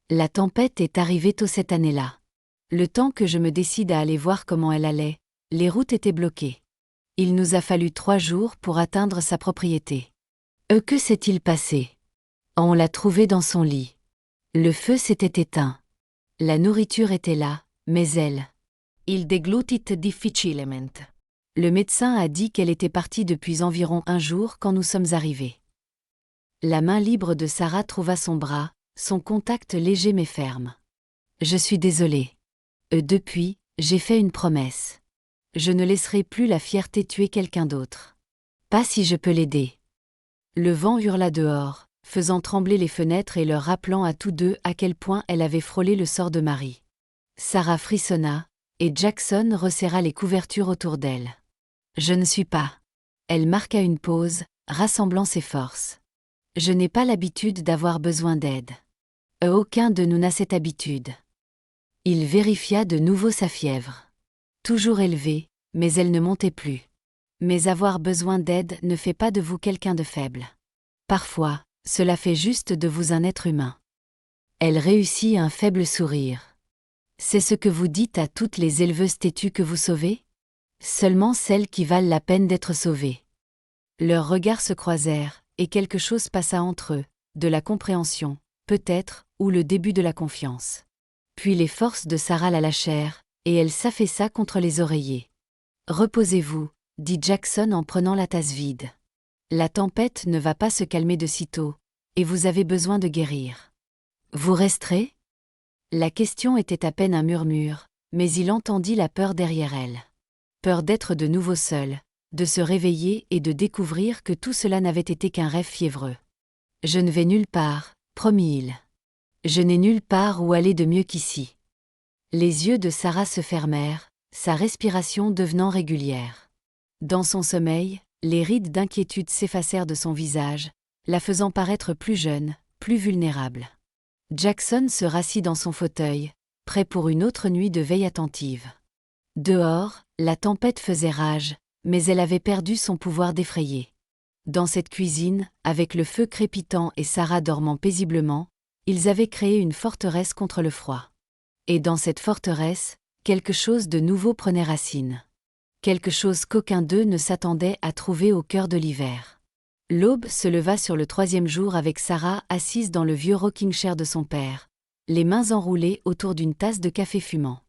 La tempête est arrivée tôt cette année-là. Le temps que je me décide à aller voir comment elle allait, les routes étaient bloquées. Il nous a fallu 3 jours pour atteindre sa propriété. Que s'est-il passé? On l'a trouvée dans son lit. Le feu s'était éteint. La nourriture était là, mais elle. Il deglutit difficilement. Le médecin a dit qu'elle était partie depuis environ 1 jour quand nous sommes arrivés. La main libre de Sarah trouva son bras, son contact léger mais ferme. Je suis désolée. Depuis, j'ai fait une promesse. Je ne laisserai plus la fierté tuer quelqu'un d'autre. Pas si je peux l'aider. Le vent hurla dehors, faisant trembler les fenêtres et leur rappelant à tous 2 à quel point elle avait frôlé le sort de Marie. Sarah frissonna, et Jackson resserra les couvertures autour d'elle. Je ne suis pas. Elle marqua une pause, rassemblant ses forces. Je n'ai pas l'habitude d'avoir besoin d'aide. Aucun de nous n'a cette habitude. Il vérifia de nouveau sa fièvre. Toujours élevée, mais elle ne montait plus. Mais avoir besoin d'aide ne fait pas de vous quelqu'un de faible. Parfois, cela fait juste de vous un être humain. Elle réussit un faible sourire. C'est ce que vous dites à toutes les éleveuses têtues que vous sauvez? Seulement celles qui valent la peine d'être sauvées. Leurs regards se croisèrent, et quelque chose passa entre eux, de la compréhension, peut-être, ou le début de la confiance. Puis les forces de Sarah la lâchèrent, et elle s'affaissa contre les oreillers. « Reposez-vous, » dit Jackson en prenant la tasse vide. « La tempête ne va pas se calmer de sitôt, et vous avez besoin de guérir. Vous resterez ?» La question était à peine un murmure, mais il entendit la peur derrière elle. Peur d'être de nouveau seul, de se réveiller et de découvrir que tout cela n'avait été qu'un rêve fiévreux. « Je ne vais nulle part, promit-il. Je n'ai nulle part où aller de mieux qu'ici. » Les yeux de Sarah se fermèrent, sa respiration devenant régulière. Dans son sommeil, les rides d'inquiétude s'effacèrent de son visage, la faisant paraître plus jeune, plus vulnérable. Jackson se rassit dans son fauteuil, prêt pour une autre nuit de veille attentive. Dehors, la tempête faisait rage, mais elle avait perdu son pouvoir d'effrayer. Dans cette cuisine, avec le feu crépitant et Sarah dormant paisiblement, ils avaient créé une forteresse contre le froid. Et dans cette forteresse, quelque chose de nouveau prenait racine. Quelque chose qu'aucun d'eux ne s'attendait à trouver au cœur de l'hiver. L'aube se leva sur le 3e jour avec Sarah assise dans le vieux rocking chair de son père, les mains enroulées autour d'une tasse de café fumant.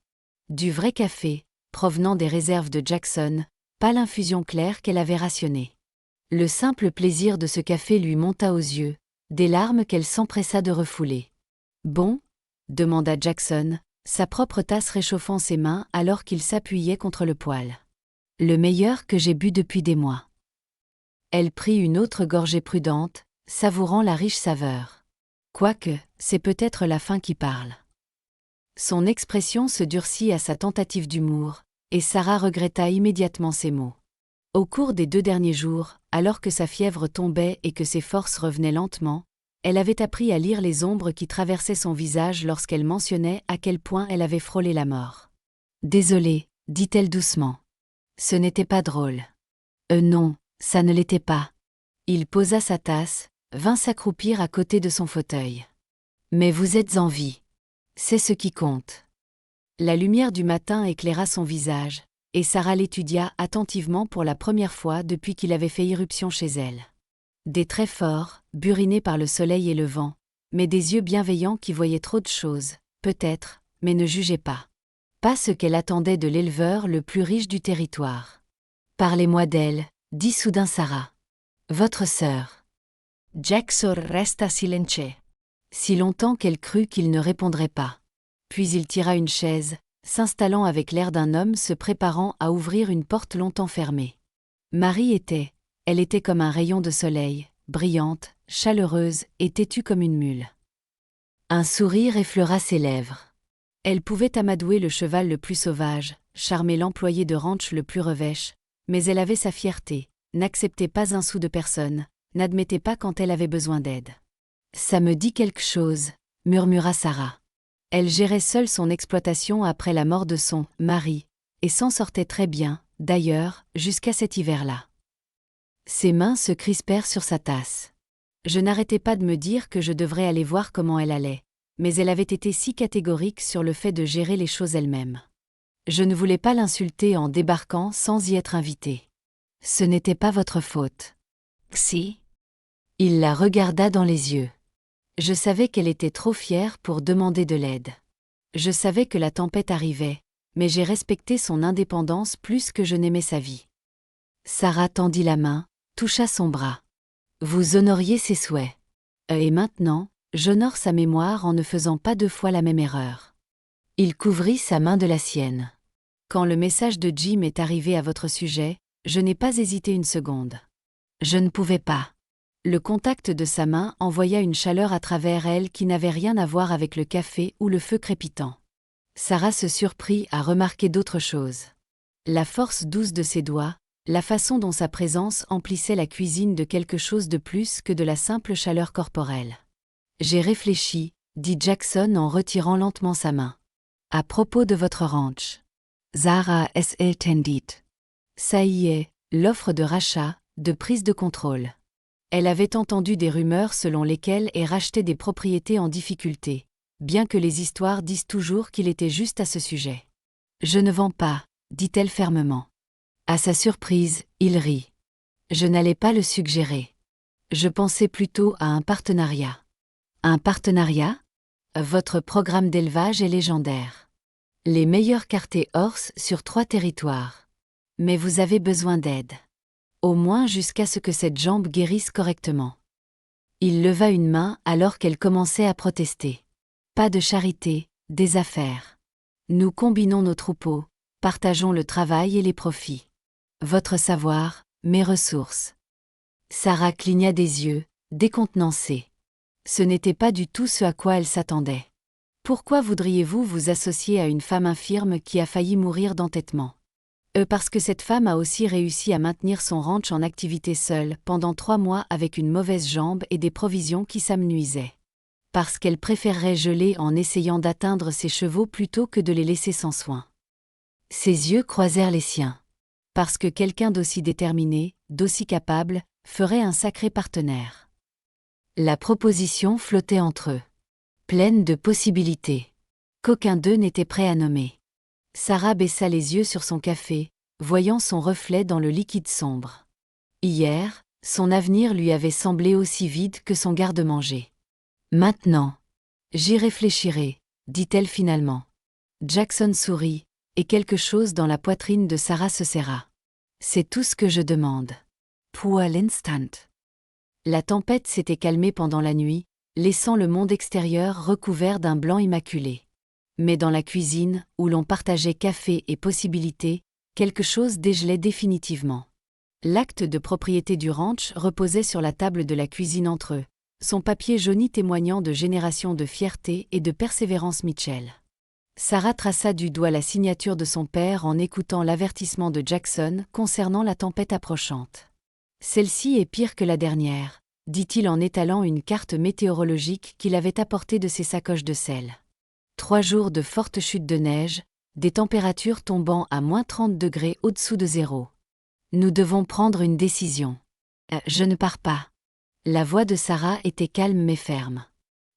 Du vrai café, provenant des réserves de Jackson, pas l'infusion claire qu'elle avait rationnée. Le simple plaisir de ce café lui monta aux yeux, des larmes qu'elle s'empressa de refouler. « Bon ?» demanda Jackson, sa propre tasse réchauffant ses mains alors qu'il s'appuyait contre le poêle. Le meilleur que j'ai bu depuis des mois. Elle prit une autre gorgée prudente, savourant la riche saveur. Quoique, c'est peut-être la faim qui parle. Son expression se durcit à sa tentative d'humour, et Sarah regretta immédiatement ses mots. Au cours des 2 derniers jours, alors que sa fièvre tombait et que ses forces revenaient lentement, elle avait appris à lire les ombres qui traversaient son visage lorsqu'elle mentionnait à quel point elle avait frôlé la mort. « Désolée, dit-elle doucement. Ce n'était pas drôle. Non, ça ne l'était pas. » Il posa sa tasse, vint s'accroupir à côté de son fauteuil. « Mais vous êtes en vie. C'est ce qui compte. » La lumière du matin éclaira son visage, et Sarah l'étudia attentivement pour la première fois depuis qu'il avait fait irruption chez elle. Des traits forts, burinés par le soleil et le vent, mais des yeux bienveillants qui voyaient trop de choses, peut-être, mais ne jugeaient pas. Pas ce qu'elle attendait de l'éleveur le plus riche du territoire. « Parlez-moi d'elle, dit soudain Sarah. Votre sœur. » Jackson resta silencieux. Si longtemps qu'elle crut qu'il ne répondrait pas. Puis il tira une chaise, s'installant avec l'air d'un homme se préparant à ouvrir une porte longtemps fermée. Marie elle était comme un rayon de soleil, brillante, chaleureuse et têtue comme une mule. Un sourire effleura ses lèvres. Elle pouvait amadouer le cheval le plus sauvage, charmer l'employé de ranch le plus revêche, mais elle avait sa fierté, n'acceptait pas un sou de personne, n'admettait pas quand elle avait besoin d'aide. « Ça me dit quelque chose », murmura Sarah. Elle gérait seule son exploitation après la mort de son mari, et s'en sortait très bien, d'ailleurs, jusqu'à cet hiver-là. Ses mains se crispèrent sur sa tasse. Je n'arrêtais pas de me dire que je devrais aller voir comment elle allait, mais elle avait été si catégorique sur le fait de gérer les choses elle-même. Je ne voulais pas l'insulter en débarquant sans y être invitée. Ce n'était pas votre faute. Si. Il la regarda dans les yeux. Je savais qu'elle était trop fière pour demander de l'aide. Je savais que la tempête arrivait, mais j'ai respecté son indépendance plus que je n'aimais sa vie. Sarah tendit la main, toucha son bras. Vous honoriez ses souhaits. Et maintenant, j'honore sa mémoire en ne faisant pas 2 fois la même erreur. Il couvrit sa main de la sienne. Quand le message de Jim est arrivé à votre sujet, je n'ai pas hésité une seconde. Je ne pouvais pas. Le contact de sa main envoya une chaleur à travers elle qui n'avait rien à voir avec le café ou le feu crépitant. Sarah se surprit à remarquer d'autres choses. La force douce de ses doigts, la façon dont sa présence emplissait la cuisine de quelque chose de plus que de la simple chaleur corporelle. J'ai réfléchi, dit Jackson en retirant lentement sa main. À propos de votre ranch. Sarah S.L. tendit. Ça y est, l'offre de rachat, de prise de contrôle. Elle avait entendu des rumeurs selon lesquelles elle rachetait des propriétés en difficulté, bien que les histoires disent toujours qu'il était juste à ce sujet. Je ne vends pas, dit-elle fermement. À sa surprise, il rit. Je n'allais pas le suggérer. Je pensais plutôt à un partenariat. Un partenariat ? Votre programme d'élevage est légendaire. Les meilleurs quartiers horse sur 3 territoires. Mais vous avez besoin d'aide. Au moins jusqu'à ce que cette jambe guérisse correctement. Il leva une main alors qu'elle commençait à protester. Pas de charité, des affaires. Nous combinons nos troupeaux, partageons le travail et les profits. Votre savoir, mes ressources. Sarah cligna des yeux, décontenancée. Ce n'était pas du tout ce à quoi elle s'attendait. Pourquoi voudriez-vous vous associer à une femme infirme qui a failli mourir d'entêtement ? Parce que cette femme a aussi réussi à maintenir son ranch en activité seule pendant 3 mois avec une mauvaise jambe et des provisions qui s'amenuisaient. Parce qu'elle préférerait geler en essayant d'atteindre ses chevaux plutôt que de les laisser sans soin. Ses yeux croisèrent les siens. Parce que quelqu'un d'aussi déterminé, d'aussi capable, ferait un sacré partenaire. La proposition flottait entre eux. Pleine de possibilités. Qu'aucun d'eux n'était prêt à nommer. Sarah baissa les yeux sur son café, voyant son reflet dans le liquide sombre. Hier, son avenir lui avait semblé aussi vide que son garde-manger. Maintenant. J'y réfléchirai, dit-elle finalement. Jackson sourit, et quelque chose dans la poitrine de Sarah se serra. C'est tout ce que je demande. Pour l'instant. La tempête s'était calmée pendant la nuit, laissant le monde extérieur recouvert d'un blanc immaculé. Mais dans la cuisine, où l'on partageait café et possibilités, quelque chose dégelait définitivement. L'acte de propriété du ranch reposait sur la table de la cuisine entre eux, son papier jauni témoignant de générations de fierté et de persévérance Mitchell. Sarah traça du doigt la signature de son père en écoutant l'avertissement de Jackson concernant la tempête approchante. « Celle-ci est pire que la dernière », dit-il en étalant une carte météorologique qu'il avait apportée de ses sacoches de sel. 3 jours de fortes chutes de neige, des températures tombant à -30 degrés au-dessous de zéro. Nous devons prendre une décision. Je ne pars pas. La voix de Sarah était calme mais ferme.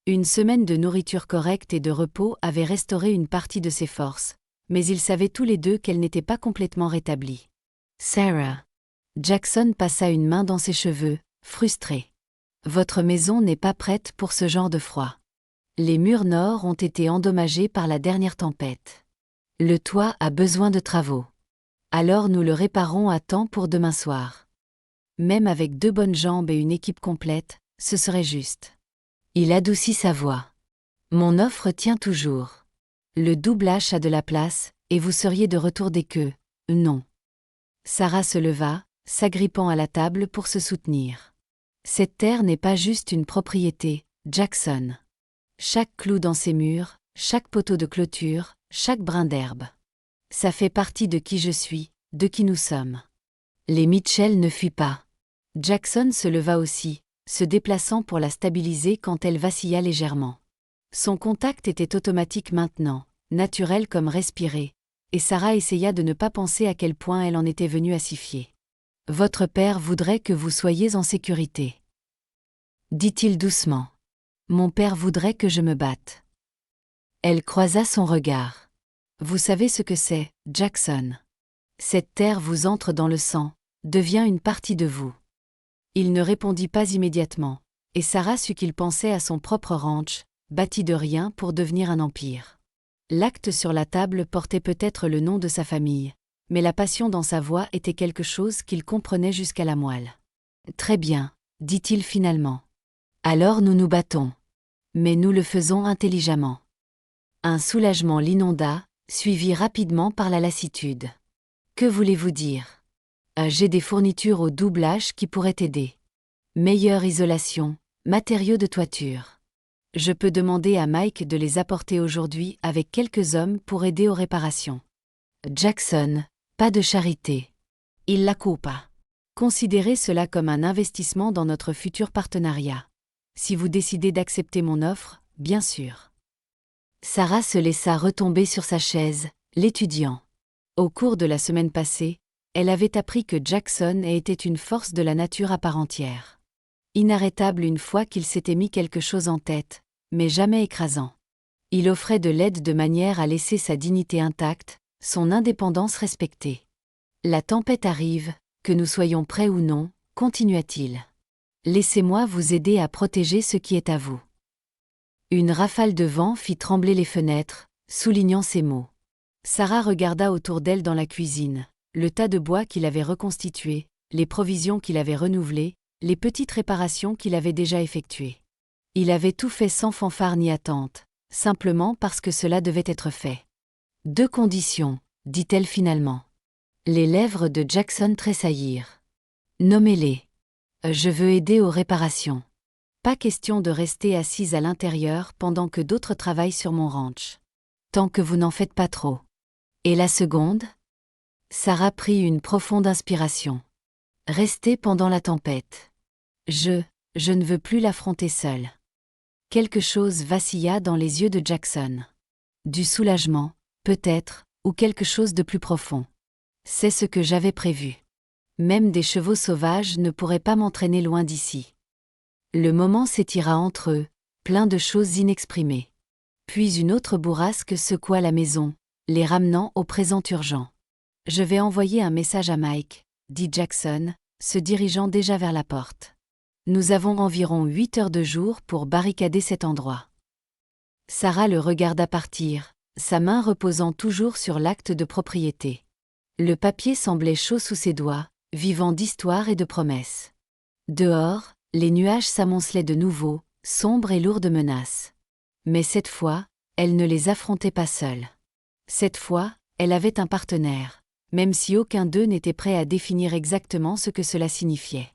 Une semaine de nourriture correcte et de repos avait restauré une partie de ses forces, mais ils savaient tous les deux qu'elle n'était pas complètement rétablie. Sarah. Jackson passa une main dans ses cheveux, frustré. Votre maison n'est pas prête pour ce genre de froid. Les murs nord ont été endommagés par la dernière tempête. Le toit a besoin de travaux. Alors nous le réparons à temps pour demain soir. Même avec 2 bonnes jambes et une équipe complète, ce serait juste. Il adoucit sa voix. Mon offre tient toujours. Le double H a de la place, et vous seriez de retour dès que... Non. Sarah se leva, s'agrippant à la table pour se soutenir. Cette terre n'est pas juste une propriété, Jackson. Chaque clou dans ses murs, chaque poteau de clôture, chaque brin d'herbe. Ça fait partie de qui je suis, de qui nous sommes. Les Mitchell ne fuient pas. Jackson se leva aussi, se déplaçant pour la stabiliser quand elle vacilla légèrement. Son contact était automatique maintenant, naturel comme respirer, et Sarah essaya de ne pas penser à quel point elle en était venue à s'y fier. « Votre père voudrait que vous soyez en sécurité. » dit-il doucement. « Mon père voudrait que je me batte. » Elle croisa son regard. « Vous savez ce que c'est, Jackson. Cette terre vous entre dans le sang, devient une partie de vous. » Il ne répondit pas immédiatement, et Sarah sut qu'il pensait à son propre ranch, bâti de rien pour devenir un empire. L'acte sur la table portait peut-être le nom de sa famille, mais la passion dans sa voix était quelque chose qu'il comprenait jusqu'à la moelle. « Très bien, » dit-il finalement. « Alors nous nous battons. Mais nous le faisons intelligemment. » Un soulagement l'inonda, suivi rapidement par la lassitude. « Que voulez-vous dire ? J'ai des fournitures au double H qui pourraient aider. Meilleure isolation, matériaux de toiture. Je peux demander à Mike de les apporter aujourd'hui avec quelques hommes pour aider aux réparations. » Jackson, pas de charité. Il la coupa. Considérez cela comme un investissement dans notre futur partenariat. Si vous décidez d'accepter mon offre, bien sûr. Sarah se laissa retomber sur sa chaise, l'étudiant. Au cours de la semaine passée, elle avait appris que Jackson était une force de la nature à part entière. Inarrêtable une fois qu'il s'était mis quelque chose en tête, mais jamais écrasant. Il offrait de l'aide de manière à laisser sa dignité intacte, son indépendance respectée. « La tempête arrive, que nous soyons prêts ou non, » continua-t-il. « Laissez-moi vous aider à protéger ce qui est à vous. » Une rafale de vent fit trembler les fenêtres, soulignant ces mots. Sarah regarda autour d'elle dans la cuisine, le tas de bois qu'il avait reconstitué, les provisions qu'il avait renouvelées, les petites réparations qu'il avait déjà effectuées. Il avait tout fait sans fanfare ni attente, simplement parce que cela devait être fait. « 2 conditions, dit-elle finalement. Les lèvres de Jackson tressaillirent. « Nommez-les. Je veux aider aux réparations. Pas question de rester assise à l'intérieur pendant que d'autres travaillent sur mon ranch. Tant que vous n'en faites pas trop. Et la seconde ? » Sarah prit une profonde inspiration. « Rester pendant la tempête. Je ne veux plus l'affronter seule. » Quelque chose vacilla dans les yeux de Jackson. Du soulagement, peut-être, ou quelque chose de plus profond. « C'est ce que j'avais prévu. Même des chevaux sauvages ne pourraient pas m'entraîner loin d'ici. » Le moment s'étira entre eux, plein de choses inexprimées. Puis une autre bourrasque secoua la maison, les ramenant au présent urgent. « Je vais envoyer un message à Mike, » dit Jackson, se dirigeant déjà vers la porte. « Nous avons environ 8 heures de jour pour barricader cet endroit. » Sarah le regarda partir, sa main reposant toujours sur l'acte de propriété. Le papier semblait chaud sous ses doigts, vivant d'histoire et de promesses. Dehors, les nuages s'amoncelaient de nouveau, sombres et lourds de menaces. Mais cette fois, Elle ne les affrontait pas seule. Cette fois, elle avait un partenaire, même si aucun d'eux n'était prêt à définir exactement ce que cela signifiait.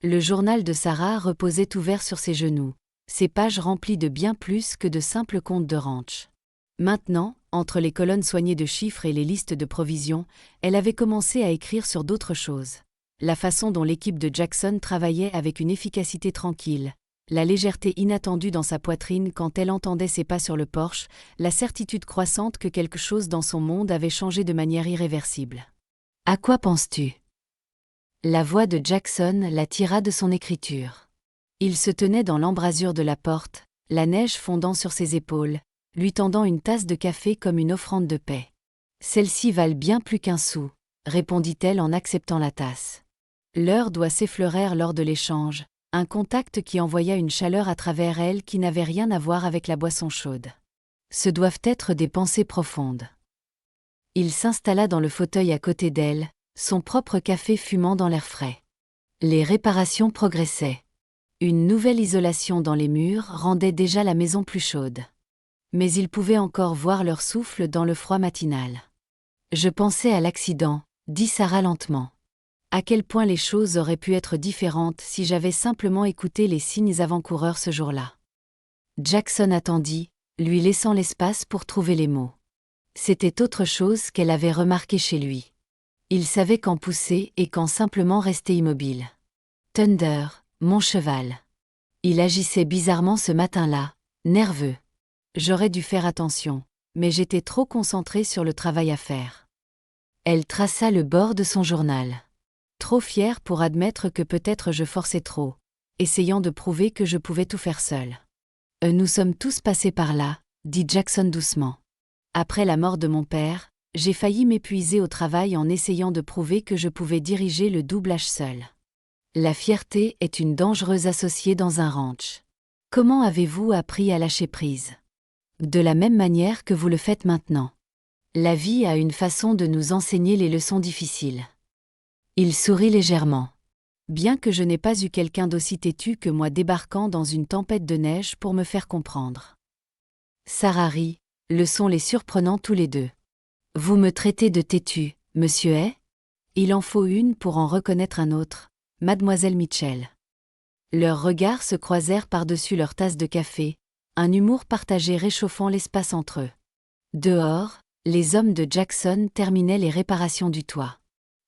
Le journal de Sarah reposait ouvert sur ses genoux, ses pages remplies de bien plus que de simples comptes de ranch. Maintenant, entre les colonnes soignées de chiffres et les listes de provisions, elle avait commencé à écrire sur d'autres choses. La façon dont l'équipe de Jackson travaillait avec une efficacité tranquille, la légèreté inattendue dans sa poitrine quand elle entendait ses pas sur le porche, la certitude croissante que quelque chose dans son monde avait changé de manière irréversible. « À quoi penses-tu » La voix de Jackson la tira de son écriture. Il se tenait dans l'embrasure de la porte, la neige fondant sur ses épaules, lui tendant une tasse de café comme une offrande de paix. « Celle-ci valent bien plus qu'un sou, » répondit-elle en acceptant la tasse. Leurs doigts s'effleurèrent lors de l'échange, un contact qui envoya une chaleur à travers elle qui n'avait rien à voir avec la boisson chaude. Ce doivent être des pensées profondes. Il s'installa dans le fauteuil à côté d'elle, son propre café fumant dans l'air frais. Les réparations progressaient. Une nouvelle isolation dans les murs rendait déjà la maison plus chaude. Mais il pouvait encore voir leur souffle dans le froid matinal. « Je pensais à l'accident, » dit Sarah lentement. À quel point les choses auraient pu être différentes si j'avais simplement écouté les signes avant-coureurs ce jour-là. Jackson attendit, lui laissant l'espace pour trouver les mots. C'était autre chose qu'elle avait remarqué chez lui. Il savait quand pousser et quand simplement rester immobile. Thunder, mon cheval. Il agissait bizarrement ce matin-là, nerveux. J'aurais dû faire attention, mais j'étais trop concentrée sur le travail à faire. Elle traça le bord de son journal. Trop fière pour admettre que peut-être je forçais trop, essayant de prouver que je pouvais tout faire seule. Nous sommes tous passés par là, dit Jackson doucement. Après la mort de mon père, j'ai failli m'épuiser au travail en essayant de prouver que je pouvais diriger le doublage seul. La fierté est une dangereuse associée dans un ranch. Comment avez-vous appris à lâcher prise ? De la même manière que vous le faites maintenant. La vie a une façon de nous enseigner les leçons difficiles. Il sourit légèrement. Bien que je n'ai pas eu quelqu'un d'aussi têtu que moi débarquant dans une tempête de neige pour me faire comprendre. Sarah rit, le sont les surprenant tous les deux. Vous me traitez de têtu, monsieur est ? Il en faut une pour en reconnaître un autre, mademoiselle Mitchell. Leurs regards se croisèrent par-dessus leur tasse de café, un humour partagé réchauffant l'espace entre eux. Dehors, les hommes de Jackson terminaient les réparations du toit.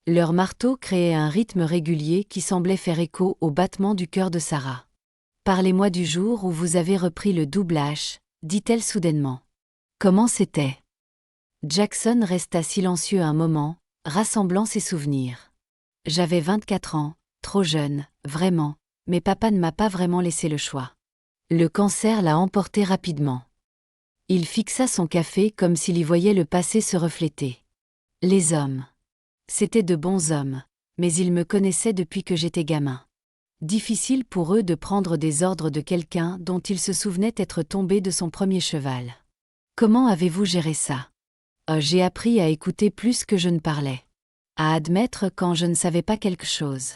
Leur marteau créait un rythme régulier qui semblait faire écho au battement du cœur de Sarah. « Parlez-moi du jour où vous avez repris le doublage, » dit-elle soudainement. « Comment c'était » Jackson resta silencieux un moment, rassemblant ses souvenirs. « J'avais 24 ans, trop jeune, vraiment, mais papa ne m'a pas vraiment laissé le choix. Le cancer l'a emporté rapidement. » Il fixa son café comme s'il y voyait le passé se refléter. Les hommes. C'étaient de bons hommes, mais ils me connaissaient depuis que j'étais gamin. Difficile pour eux de prendre des ordres de quelqu'un dont ils se souvenaient être tombé de son premier cheval. Comment avez-vous géré ça ? J'ai appris à écouter plus que je ne parlais. À admettre quand je ne savais pas quelque chose.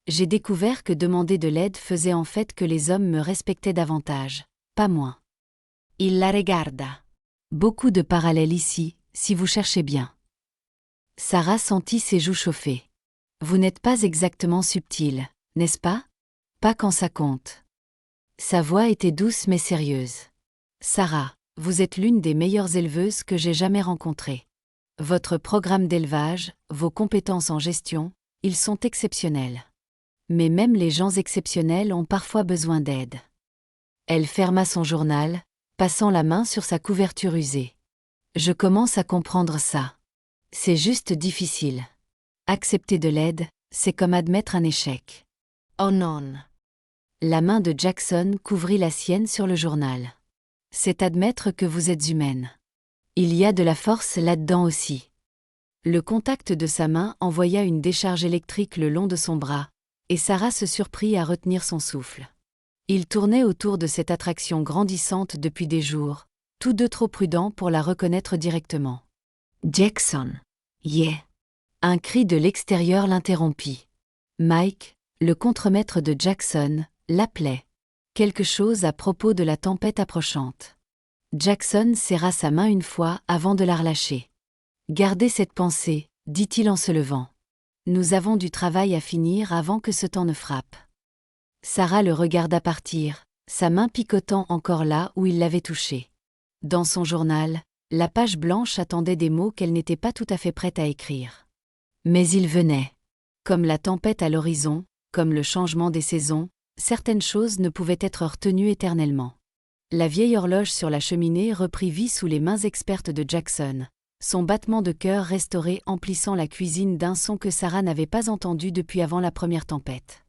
J'ai découvert que demander de l'aide faisait en fait que les hommes me respectaient davantage, pas moins. Il la regarda. Beaucoup de parallèles ici, si vous cherchez bien. Sarah sentit ses joues chauffer. Vous n'êtes pas exactement subtile, n'est-ce pas ? Pas quand ça compte. Sa voix était douce mais sérieuse. Sarah, vous êtes l'une des meilleures éleveuses que j'ai jamais rencontrées. Votre programme d'élevage, vos compétences en gestion, ils sont exceptionnels. Mais même les gens exceptionnels ont parfois besoin d'aide. Elle ferma son journal, passant la main sur sa couverture usée. Je commence à comprendre ça. C'est juste difficile. Accepter de l'aide, c'est comme admettre un échec. Oh non. La main de Jackson couvrit la sienne sur le journal. C'est admettre que vous êtes humaine. Il y a de la force là-dedans aussi. Le contact de sa main envoya une décharge électrique le long de son bras, et Sarah se surprit à retenir son souffle. Ils tournaient autour de cette attraction grandissante depuis des jours, tous deux trop prudents pour la reconnaître directement. Jackson. Yeah. Un cri de l'extérieur l'interrompit. Mike, le contremaître de Jackson, l'appelait. Quelque chose à propos de la tempête approchante. Jackson serra sa main une fois avant de la relâcher. Gardez cette pensée, dit-il en se levant. Nous avons du travail à finir avant que ce temps ne frappe. Sarah le regarda partir, sa main picotant encore là où il l'avait touchée. Dans son journal, la page blanche attendait des mots qu'elle n'était pas tout à fait prête à écrire. Mais ils venaient. Comme la tempête à l'horizon, comme le changement des saisons, certaines choses ne pouvaient être retenues éternellement. La vieille horloge sur la cheminée reprit vie sous les mains expertes de Jackson, son battement de cœur restauré emplissant la cuisine d'un son que Sarah n'avait pas entendu depuis avant la première tempête.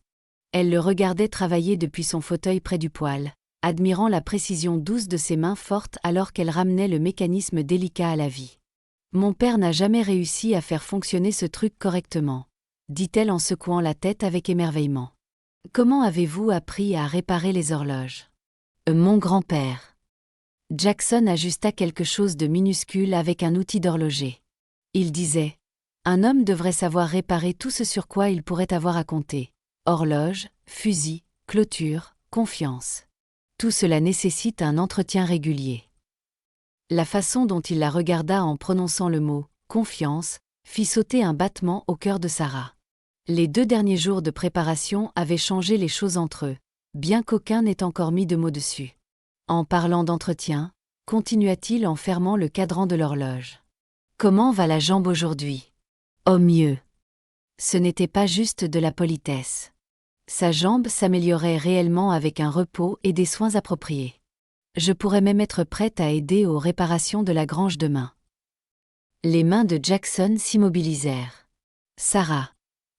Elle le regardait travailler depuis son fauteuil près du poêle, admirant la précision douce de ses mains fortes alors qu'elle ramenait le mécanisme délicat à la vie. « Mon père n'a jamais réussi à faire fonctionner ce truc correctement », dit-elle en secouant la tête avec émerveillement. « Comment avez-vous appris à réparer les horloges ? » Mon grand-père. Jackson ajusta quelque chose de minuscule avec un outil d'horloger. Il disait « Un homme devrait savoir réparer tout ce sur quoi il pourrait avoir à compter. Horloge, fusil, clôture, confiance. Tout cela nécessite un entretien régulier. » La façon dont il la regarda en prononçant le mot « confiance » fit sauter un battement au cœur de Sarah. Les 2 derniers jours de préparation avaient changé les choses entre eux, bien qu'aucun n'ait encore mis de mots dessus. En parlant d'entretien, continua-t-il en fermant le cadran de l'horloge. « Comment va la jambe aujourd'hui ? » « Au mieux. » Ce n'était pas juste de la politesse. Sa jambe s'améliorait réellement avec un repos et des soins appropriés. Je pourrais même être prête à aider aux réparations de la grange demain. Les mains de Jackson s'immobilisèrent. « Sarah,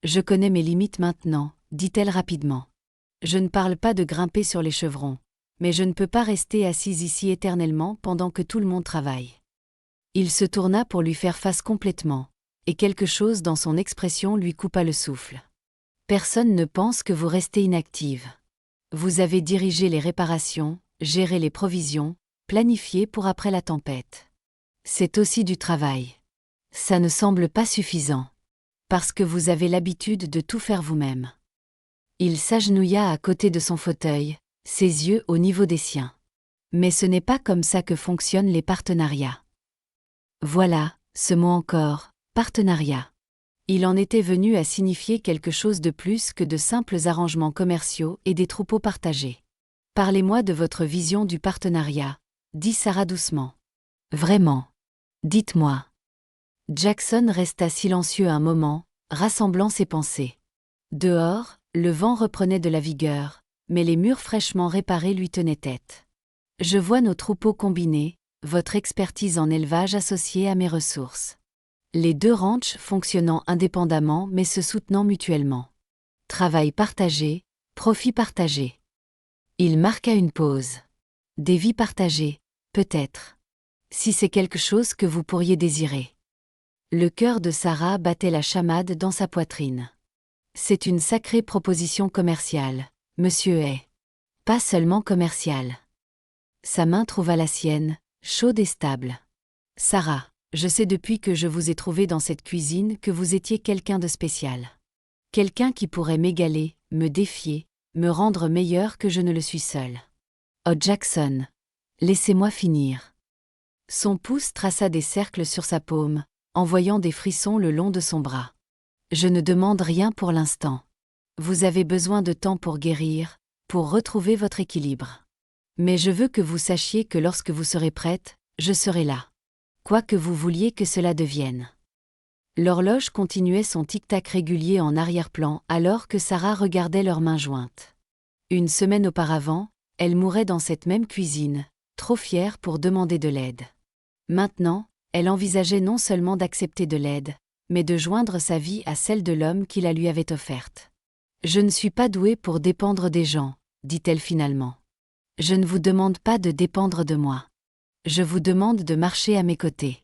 je connais mes limites maintenant, » dit-elle rapidement. « Je ne parle pas de grimper sur les chevrons, mais je ne peux pas rester assise ici éternellement pendant que tout le monde travaille. » Il se tourna pour lui faire face complètement, et quelque chose dans son expression lui coupa le souffle. « Personne ne pense que vous restez inactive. Vous avez dirigé les réparations, géré les provisions, planifié pour après la tempête. C'est aussi du travail. Ça ne semble pas suffisant. Parce que vous avez l'habitude de tout faire vous-même. » Il s'agenouilla à côté de son fauteuil, ses yeux au niveau des siens. « Mais ce n'est pas comme ça que fonctionnent les partenariats. » Voilà, ce mot encore, partenariat. Il en était venu à signifier quelque chose de plus que de simples arrangements commerciaux et des troupeaux partagés. « Parlez-moi de votre vision du partenariat, » dit Sarah doucement. « Vraiment. Dites-moi. » Jackson resta silencieux un moment, rassemblant ses pensées. Dehors, le vent reprenait de la vigueur, mais les murs fraîchement réparés lui tenaient tête. « Je vois nos troupeaux combinés, votre expertise en élevage associée à mes ressources. Les 2 ranchs fonctionnant indépendamment mais se soutenant mutuellement. Travail partagé, profit partagé. » Il marqua une pause. « Des vies partagées, peut-être. Si c'est quelque chose que vous pourriez désirer. » Le cœur de Sarah battait la chamade dans sa poitrine. « C'est une sacrée proposition commerciale, monsieur Hay. Pas seulement commerciale. » Sa main trouva la sienne, chaude et stable. « Sarah, je sais depuis que je vous ai trouvé dans cette cuisine que vous étiez quelqu'un de spécial. Quelqu'un qui pourrait m'égaler, me défier, me rendre meilleur que je ne le suis seul. Oh Jackson, laissez-moi finir. » Son pouce traça des cercles sur sa paume, envoyant des frissons le long de son bras. « Je ne demande rien pour l'instant. Vous avez besoin de temps pour guérir, pour retrouver votre équilibre. Mais je veux que vous sachiez que lorsque vous serez prête, je serai là. Quoi que vous vouliez que cela devienne. » L'horloge continuait son tic-tac régulier en arrière-plan alors que Sarah regardait leurs mains jointes. Une semaine auparavant, elle mourait dans cette même cuisine, trop fière pour demander de l'aide. Maintenant, elle envisageait non seulement d'accepter de l'aide, mais de joindre sa vie à celle de l'homme qui la lui avait offerte. « Je ne suis pas douée pour dépendre des gens, » dit-elle finalement. « Je ne vous demande pas de dépendre de moi. Je vous demande de marcher à mes côtés. »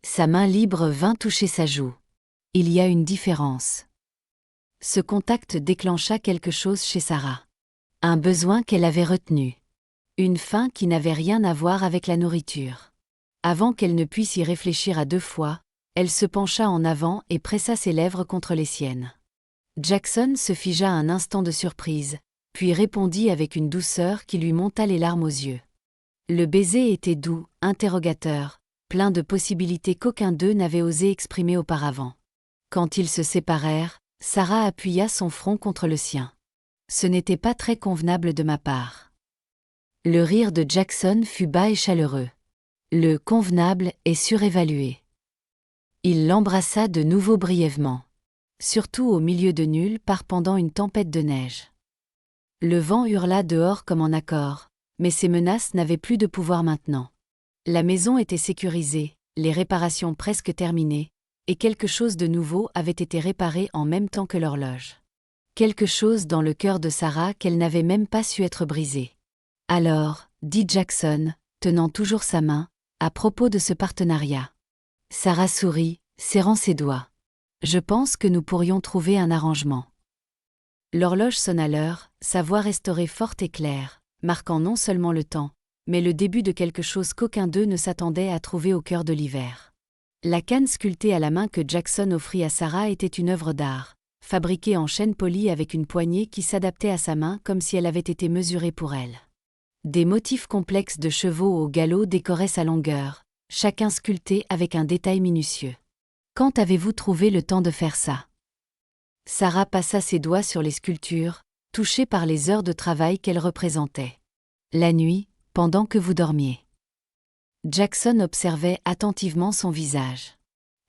Sa main libre vint toucher sa joue. « Il y a une différence. » Ce contact déclencha quelque chose chez Sarah. Un besoin qu'elle avait retenu. Une faim qui n'avait rien à voir avec la nourriture. Avant qu'elle ne puisse y réfléchir à 2 fois, elle se pencha en avant et pressa ses lèvres contre les siennes. Jackson se figea un instant de surprise, puis répondit avec une douceur qui lui monta les larmes aux yeux. « Le baiser était doux, interrogateur, plein de possibilités qu'aucun d'eux n'avait osé exprimer auparavant. Quand ils se séparèrent, Sarah appuya son front contre le sien. Ce n'était pas très convenable de ma part. Le rire de Jackson fut bas et chaleureux. Le convenable est surévalué. Il l'embrassa de nouveau brièvement. Surtout au milieu de nulle part pendant une tempête de neige. Le vent hurla dehors comme en accord, mais ces menaces n'avaient plus de pouvoir maintenant. La maison était sécurisée, les réparations presque terminées, et quelque chose de nouveau avait été réparé en même temps que l'horloge. Quelque chose dans le cœur de Sarah qu'elle n'avait même pas su être brisée. Alors, dit Jackson, tenant toujours sa main, à propos de ce partenariat. Sarah sourit, serrant ses doigts. Je pense que nous pourrions trouver un arrangement. L'horloge sonna l'heure, sa voix restaurée forte et claire, marquant non seulement le temps, mais le début de quelque chose qu'aucun d'eux ne s'attendait à trouver au cœur de l'hiver. La canne sculptée à la main que Jackson offrit à Sarah était une œuvre d'art, fabriquée en chêne poli avec une poignée qui s'adaptait à sa main comme si elle avait été mesurée pour elle. Des motifs complexes de chevaux au galop décoraient sa longueur, chacun sculpté avec un détail minutieux. Quand avez-vous trouvé le temps de faire ça? Sarah passa ses doigts sur les sculptures, touchée par les heures de travail qu'elles représentaient. La nuit, pendant que vous dormiez. Jackson observait attentivement son visage.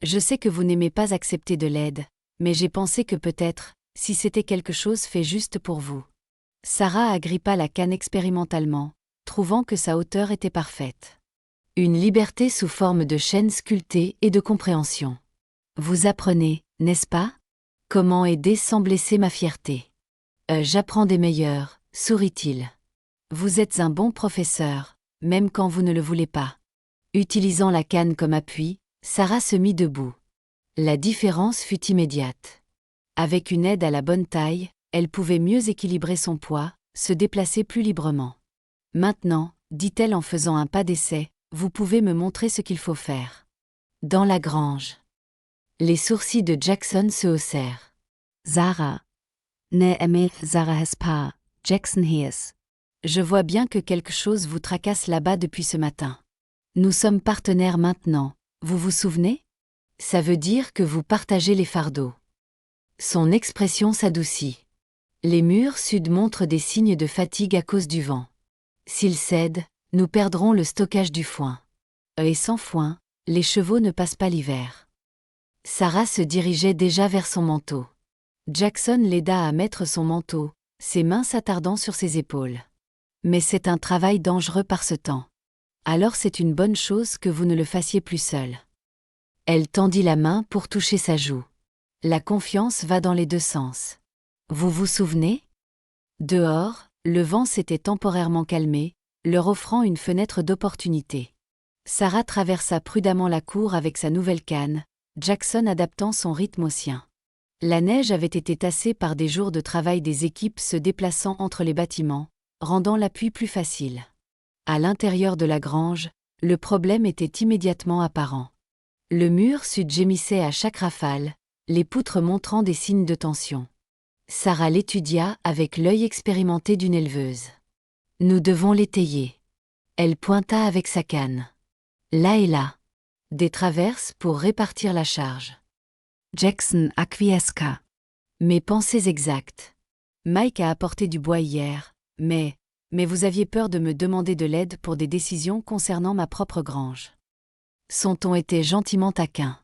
Je sais que vous n'aimez pas accepter de l'aide, mais j'ai pensé que peut-être, si c'était quelque chose fait juste pour vous. Sarah agrippa la canne expérimentalement, trouvant que sa hauteur était parfaite. Une liberté sous forme de chaîne sculptée et de compréhension. Vous apprenez, n'est-ce pas? Comment aider sans blesser ma fierté. J'apprends des meilleurs, sourit-il. Vous êtes un bon professeur, même quand vous ne le voulez pas. Utilisant la canne comme appui, Sarah se mit debout. La différence fut immédiate. Avec une aide à la bonne taille, elle pouvait mieux équilibrer son poids, se déplacer plus librement. Maintenant, dit-elle en faisant un pas d'essai, vous pouvez me montrer ce qu'il faut faire. Dans la grange. Les sourcils de Jackson se haussèrent. Sarah. Ne aimez Sarah pas, Jackson Hears. Je vois bien que quelque chose vous tracasse là-bas depuis ce matin. Nous sommes partenaires maintenant, vous vous souvenez? Ça veut dire que vous partagez les fardeaux. Son expression s'adoucit. Les murs sud montrent des signes de fatigue à cause du vent. S'ils cèdent, nous perdrons le stockage du foin. Et sans foin, les chevaux ne passent pas l'hiver. Sarah se dirigeait déjà vers son manteau. Jackson l'aida à mettre son manteau, ses mains s'attardant sur ses épaules. Mais c'est un travail dangereux par ce temps. Alors c'est une bonne chose que vous ne le fassiez plus seul. Elle tendit la main pour toucher sa joue. La confiance va dans les deux sens. Vous vous souvenez? Dehors, le vent s'était temporairement calmé, leur offrant une fenêtre d'opportunité. Sarah traversa prudemment la cour avec sa nouvelle canne, Jackson adaptant son rythme au sien. La neige avait été tassée par des jours de travail des équipes se déplaçant entre les bâtiments, rendant l'appui plus facile. À l'intérieur de la grange, le problème était immédiatement apparent. Le mur sud gémissait à chaque rafale, les poutres montrant des signes de tension. Sarah l'étudia avec l'œil expérimenté d'une éleveuse. Nous devons l'étayer. Elle pointa avec sa canne. Là et là. Des traverses pour répartir la charge. Jackson acquiesça. Mes pensées exactes. Mike a apporté du bois hier, mais vous aviez peur de me demander de l'aide pour des décisions concernant ma propre grange. Son ton était gentiment taquin.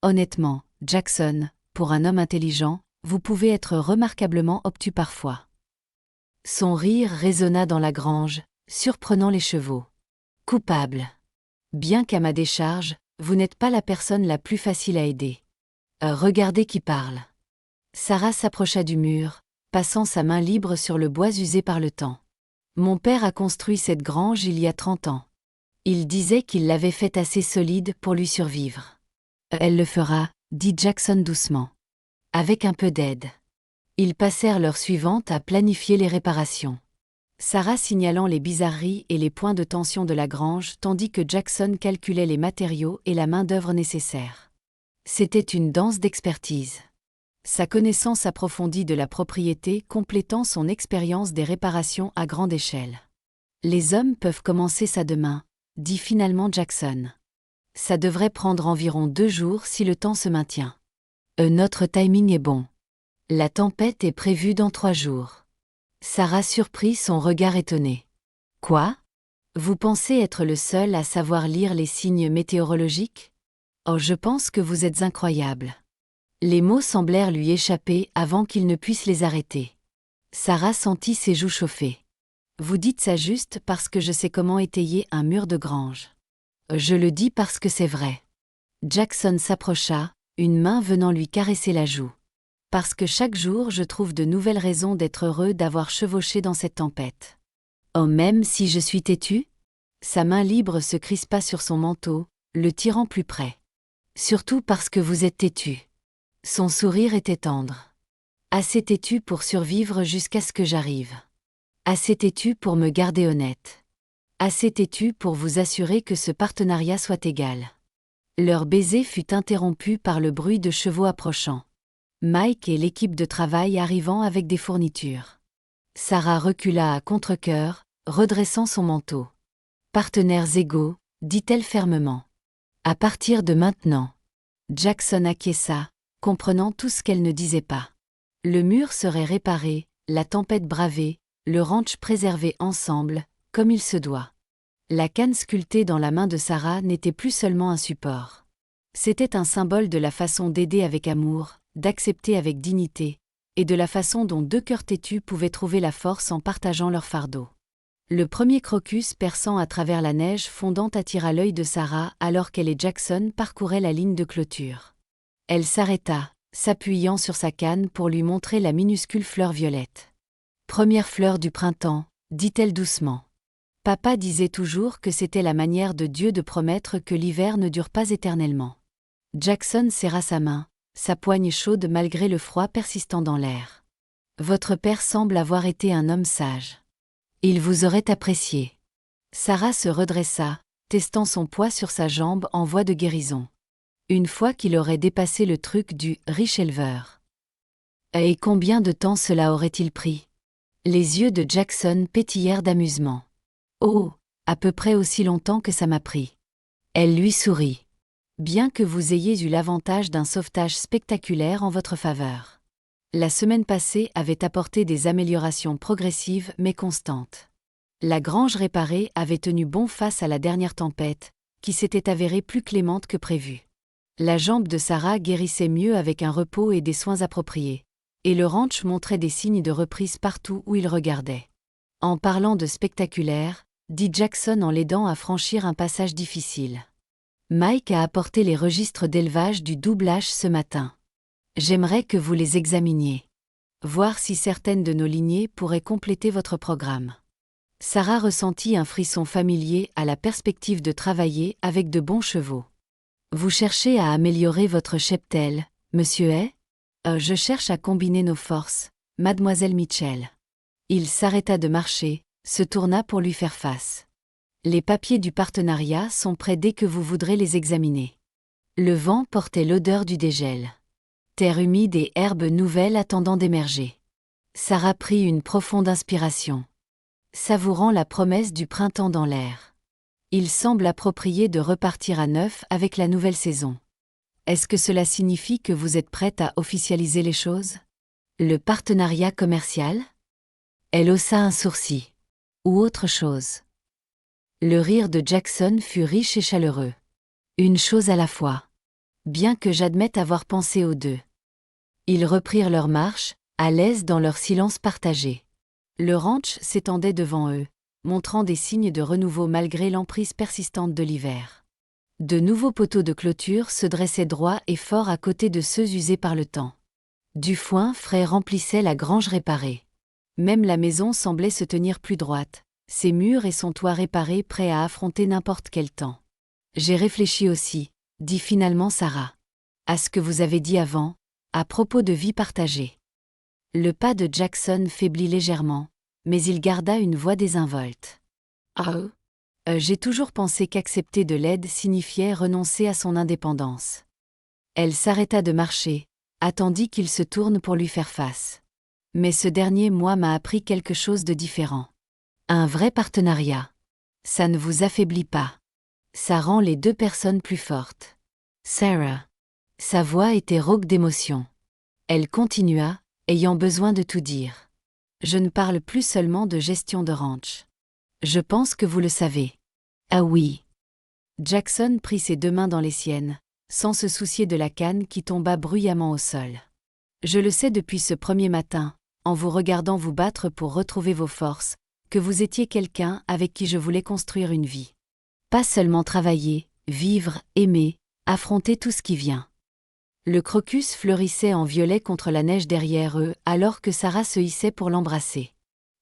Honnêtement, Jackson, pour un homme intelligent, vous pouvez être remarquablement obtus parfois. Son rire résonna dans la grange, surprenant les chevaux. Coupable. Bien qu'à ma décharge, vous n'êtes pas la personne la plus facile à aider. Regardez qui parle. Sarah s'approcha du mur, passant sa main libre sur le bois usé par le temps. Mon père a construit cette grange il y a 30 ans. Il disait qu'il l'avait faite assez solide pour lui survivre. Elle le fera, dit Jackson doucement. Avec un peu d'aide. Ils passèrent l'heure suivante à planifier les réparations. Sarah signalant les bizarreries et les points de tension de la grange tandis que Jackson calculait les matériaux et la main-d'œuvre nécessaires. C'était une danse d'expertise. Sa connaissance approfondie de la propriété complétant son expérience des réparations à grande échelle. Les hommes peuvent commencer ça demain, dit finalement Jackson. Ça devrait prendre environ 2 jours si le temps se maintient. Notre timing est bon. La tempête est prévue dans 3 jours. Sarah surprit son regard étonné. Quoi? Vous pensez être le seul à savoir lire les signes météorologiques? Oh, je pense que vous êtes incroyable. Les mots semblèrent lui échapper avant qu'il ne puisse les arrêter. Sarah sentit ses joues chauffer. Vous dites ça juste parce que je sais comment étayer un mur de grange. Je le dis parce que c'est vrai. Jackson s'approcha, une main venant lui caresser la joue. Parce que chaque jour je trouve de nouvelles raisons d'être heureux d'avoir chevauché dans cette tempête. Oh, même si je suis têtu? Sa main libre se crispa sur son manteau, le tirant plus près. Surtout parce que vous êtes têtu. Son sourire était tendre. Assez têtu pour survivre jusqu'à ce que j'arrive. Assez têtu pour me garder honnête. Assez têtu pour vous assurer que ce partenariat soit égal. Leur baiser fut interrompu par le bruit de chevaux approchant. Mike et l'équipe de travail arrivant avec des fournitures. Sarah recula à contre-cœur, redressant son manteau. Partenaires égaux, dit-elle fermement. À partir de maintenant. Jackson acquiesça, comprenant tout ce qu'elle ne disait pas. Le mur serait réparé, la tempête bravée, le ranch préservé ensemble, comme il se doit. La canne sculptée dans la main de Sarah n'était plus seulement un support. C'était un symbole de la façon d'aider avec amour, d'accepter avec dignité, et de la façon dont 2 cœurs têtus pouvaient trouver la force en partageant leur fardeau. Le premier crocus perçant à travers la neige fondante attira l'œil de Sarah alors qu'elle et Jackson parcouraient la ligne de clôture. Elle s'arrêta, s'appuyant sur sa canne pour lui montrer la minuscule fleur violette. Première fleur du printemps, dit-elle doucement. Papa disait toujours que c'était la manière de Dieu de promettre que l'hiver ne dure pas éternellement. Jackson serra sa main, sa poigne chaude malgré le froid persistant dans l'air. Votre père semble avoir été un homme sage. Il vous aurait apprécié. Sarah se redressa, testant son poids sur sa jambe en voie de guérison. Une fois qu'il aurait dépassé le truc du riche éleveur. Et combien de temps cela aurait-il pris? Les yeux de Jackson pétillèrent d'amusement. Oh, à peu près aussi longtemps que ça m'a pris. Elle lui sourit. Bien que vous ayez eu l'avantage d'un sauvetage spectaculaire en votre faveur. La semaine passée avait apporté des améliorations progressives mais constantes. La grange réparée avait tenu bon face à la dernière tempête, qui s'était avérée plus clémente que prévu. La jambe de Sarah guérissait mieux avec un repos et des soins appropriés, et le ranch montrait des signes de reprise partout où il regardait. En parlant de spectaculaire, dit Jackson en l'aidant à franchir un passage difficile. Mike a apporté les registres d'élevage du double H ce matin. J'aimerais que vous les examiniez. Voir si certaines de nos lignées pourraient compléter votre programme. Sarah ressentit un frisson familier à la perspective de travailler avec de bons chevaux. Vous cherchez à améliorer votre cheptel, monsieur Hay? Je cherche à combiner nos forces, mademoiselle Mitchell. Il s'arrêta de marcher, se tourna pour lui faire face. Les papiers du partenariat sont prêts dès que vous voudrez les examiner. Le vent portait l'odeur du dégel. Terre humide et herbes nouvelles attendant d'émerger. Sarah prit une profonde inspiration. Savourant la promesse du printemps dans l'air. Il semble approprié de repartir à neuf avec la nouvelle saison. Est-ce que cela signifie que vous êtes prête à officialiser les choses? Le partenariat commercial? Elle haussa un sourcil. Ou autre chose. Le rire de Jackson fut riche et chaleureux. Une chose à la fois. Bien que j'admette avoir pensé aux deux. Ils reprirent leur marche, à l'aise dans leur silence partagé. Le ranch s'étendait devant eux, montrant des signes de renouveau malgré l'emprise persistante de l'hiver. De nouveaux poteaux de clôture se dressaient droits et forts à côté de ceux usés par le temps. Du foin frais remplissait la grange réparée. Même la maison semblait se tenir plus droite, ses murs et son toit réparés prêts à affronter n'importe quel temps. J'ai réfléchi aussi, dit finalement Sarah. À ce que vous avez dit avant, à propos de vie partagée. Le pas de Jackson faiblit légèrement, mais il garda une voix désinvolte. J'ai toujours pensé qu'accepter de l'aide signifiait renoncer à son indépendance. Elle s'arrêta de marcher, attendit qu'il se tourne pour lui faire face. Mais ce dernier mois m'a appris quelque chose de différent. Un vrai partenariat. Ça ne vous affaiblit pas. Ça rend les deux personnes plus fortes. Sarah. Sa voix était rauque d'émotion. Elle continua, ayant besoin de tout dire. Je ne parle plus seulement de gestion de ranch. Je pense que vous le savez. Ah oui. Jackson prit ses deux mains dans les siennes, sans se soucier de la canne qui tomba bruyamment au sol. Je le sais depuis ce premier matin, en vous regardant vous battre pour retrouver vos forces, que vous étiez quelqu'un avec qui je voulais construire une vie. Pas seulement travailler, vivre, aimer, affronter tout ce qui vient. Le crocus fleurissait en violet contre la neige derrière eux alors que Sarah se hissait pour l'embrasser.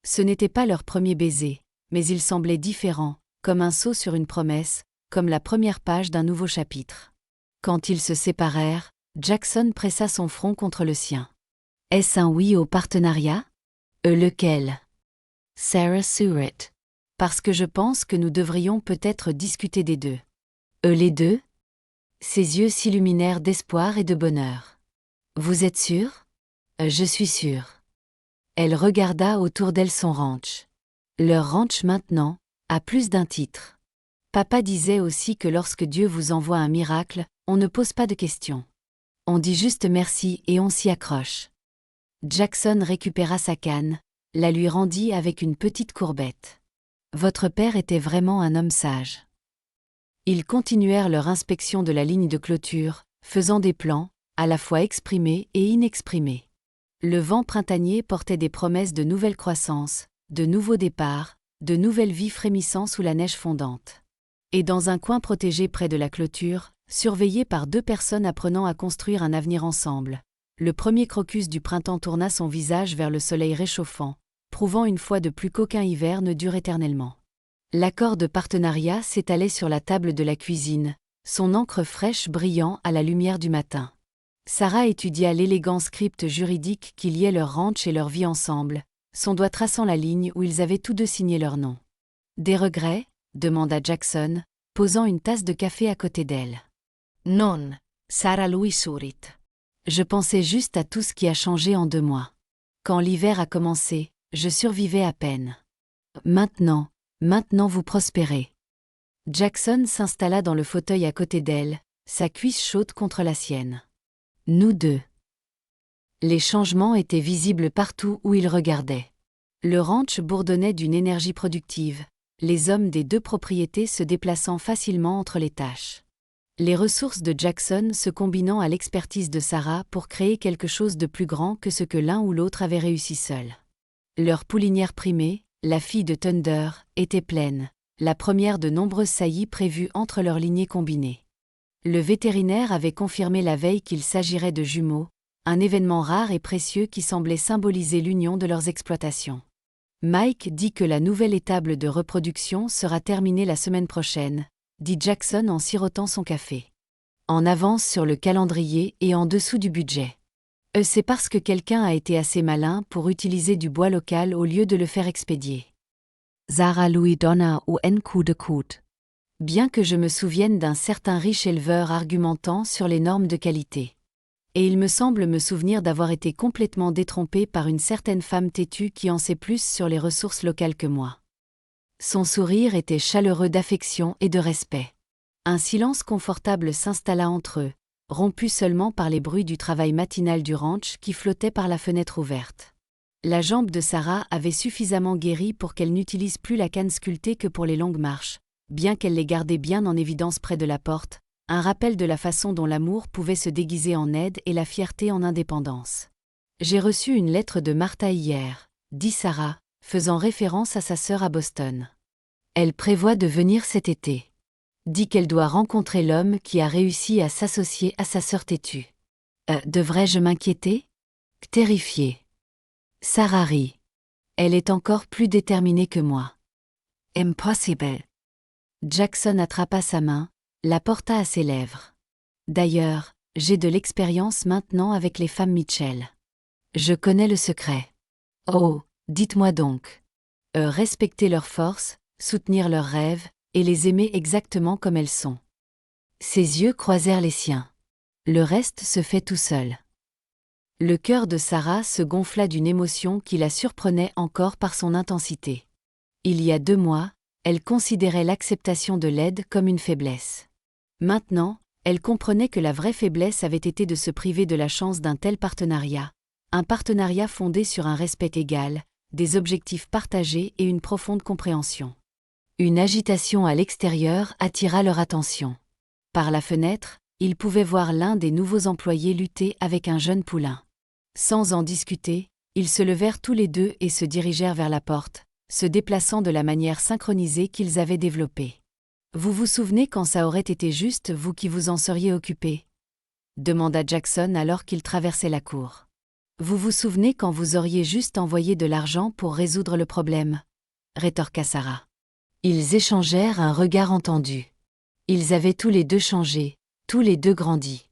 Ce n'était pas leur premier baiser, mais il semblait différent, comme un saut sur une promesse, comme la première page d'un nouveau chapitre. Quand ils se séparèrent, Jackson pressa son front contre le sien. Est-ce un oui au partenariat? Lequel? Sarah Surratt. Parce que je pense que nous devrions peut-être discuter des deux. Les deux? Ses yeux s'illuminèrent d'espoir et de bonheur. Vous êtes sûr? Je suis sûre. Elle regarda autour d'elle son ranch. Leur ranch maintenant a plus d'un titre. Papa disait aussi que lorsque Dieu vous envoie un miracle, on ne pose pas de questions. On dit juste merci et on s'y accroche. Jackson récupéra sa canne, la lui rendit avec une petite courbette. Votre père était vraiment un homme sage. Ils continuèrent leur inspection de la ligne de clôture, faisant des plans, à la fois exprimés et inexprimés. Le vent printanier portait des promesses de nouvelles croissances, de nouveaux départs, de nouvelles vies frémissant sous la neige fondante. Et dans un coin protégé près de la clôture, surveillé par deux personnes apprenant à construire un avenir ensemble, le premier crocus du printemps tourna son visage vers le soleil réchauffant, prouvant une fois de plus qu'aucun hiver ne dure éternellement. L'accord de partenariat s'étalait sur la table de la cuisine, son encre fraîche brillant à la lumière du matin. Sarah étudia l'élégant script juridique qui liait leur ranch et leur vie ensemble, son doigt traçant la ligne où ils avaient tous deux signé leur nom. Des regrets? Demanda Jackson, posant une tasse de café à côté d'elle. Non, Sarah Louis Surratt. Je pensais juste à tout ce qui a changé en 2 mois. Quand l'hiver a commencé, je survivais à peine. Maintenant vous prospérez. Jackson s'installa dans le fauteuil à côté d'elle, sa cuisse chaude contre la sienne. Nous deux. Les changements étaient visibles partout où ils regardaient. Le ranch bourdonnait d'une énergie productive, les hommes des deux propriétés se déplaçant facilement entre les tâches. Les ressources de Jackson se combinant à l'expertise de Sarah pour créer quelque chose de plus grand que ce que l'un ou l'autre avait réussi seul. Leur poulinière primée, la fille de Thunder, était pleine, la première de nombreuses saillies prévues entre leurs lignées combinées. Le vétérinaire avait confirmé la veille qu'il s'agirait de jumeaux, un événement rare et précieux qui semblait symboliser l'union de leurs exploitations. Mike dit que la nouvelle étape de reproduction sera terminée la semaine prochaine, dit Jackson en sirotant son café. En avance sur le calendrier et en dessous du budget. C'est parce que quelqu'un a été assez malin pour utiliser du bois local au lieu de le faire expédier. Sarah Louis donna un coup de coude. Bien que je me souvienne d'un certain riche éleveur argumentant sur les normes de qualité. Et il me semble me souvenir d'avoir été complètement détrompé par une certaine femme têtue qui en sait plus sur les ressources locales que moi. Son sourire était chaleureux d'affection et de respect. Un silence confortable s'installa entre eux, rompu seulement par les bruits du travail matinal du ranch qui flottait par la fenêtre ouverte. La jambe de Sarah avait suffisamment guéri pour qu'elle n'utilise plus la canne sculptée que pour les longues marches, bien qu'elle les gardait bien en évidence près de la porte, un rappel de la façon dont l'amour pouvait se déguiser en aide et la fierté en indépendance. « J'ai reçu une lettre de Martha hier, » dit Sarah, faisant référence à sa sœur à Boston. Elle prévoit de venir cet été. Dit qu'elle doit rencontrer l'homme qui a réussi à s'associer à sa sœur têtue. Devrais-je m'inquiéter? Terrifiée. Sarah rit. Elle est encore plus déterminée que moi. Impossible. Jackson attrapa sa main, la porta à ses lèvres. D'ailleurs, j'ai de l'expérience maintenant avec les femmes Mitchell. Je connais le secret. Oh, dites-moi donc. Respecter leurs forces, soutenir leurs rêves, et les aimer exactement comme elles sont. Ses yeux croisèrent les siens. Le reste se fait tout seul. Le cœur de Sarah se gonfla d'une émotion qui la surprenait encore par son intensité. Il y a 2 mois, elle considérait l'acceptation de l'aide comme une faiblesse. Maintenant, elle comprenait que la vraie faiblesse avait été de se priver de la chance d'un tel partenariat, un partenariat fondé sur un respect égal, des objectifs partagés et une profonde compréhension. Une agitation à l'extérieur attira leur attention. Par la fenêtre, ils pouvaient voir l'un des nouveaux employés lutter avec un jeune poulain. Sans en discuter, ils se levèrent tous les deux et se dirigèrent vers la porte, se déplaçant de la manière synchronisée qu'ils avaient développée. « Vous vous souvenez quand ça aurait été juste vous qui vous en seriez occupé ?» demanda Jackson alors qu'ils traversaient la cour. « Vous vous souvenez quand vous auriez juste envoyé de l'argent pour résoudre le problème ?» rétorqua Sarah. Ils échangèrent un regard entendu. Ils avaient tous les deux changé, tous les deux grandi.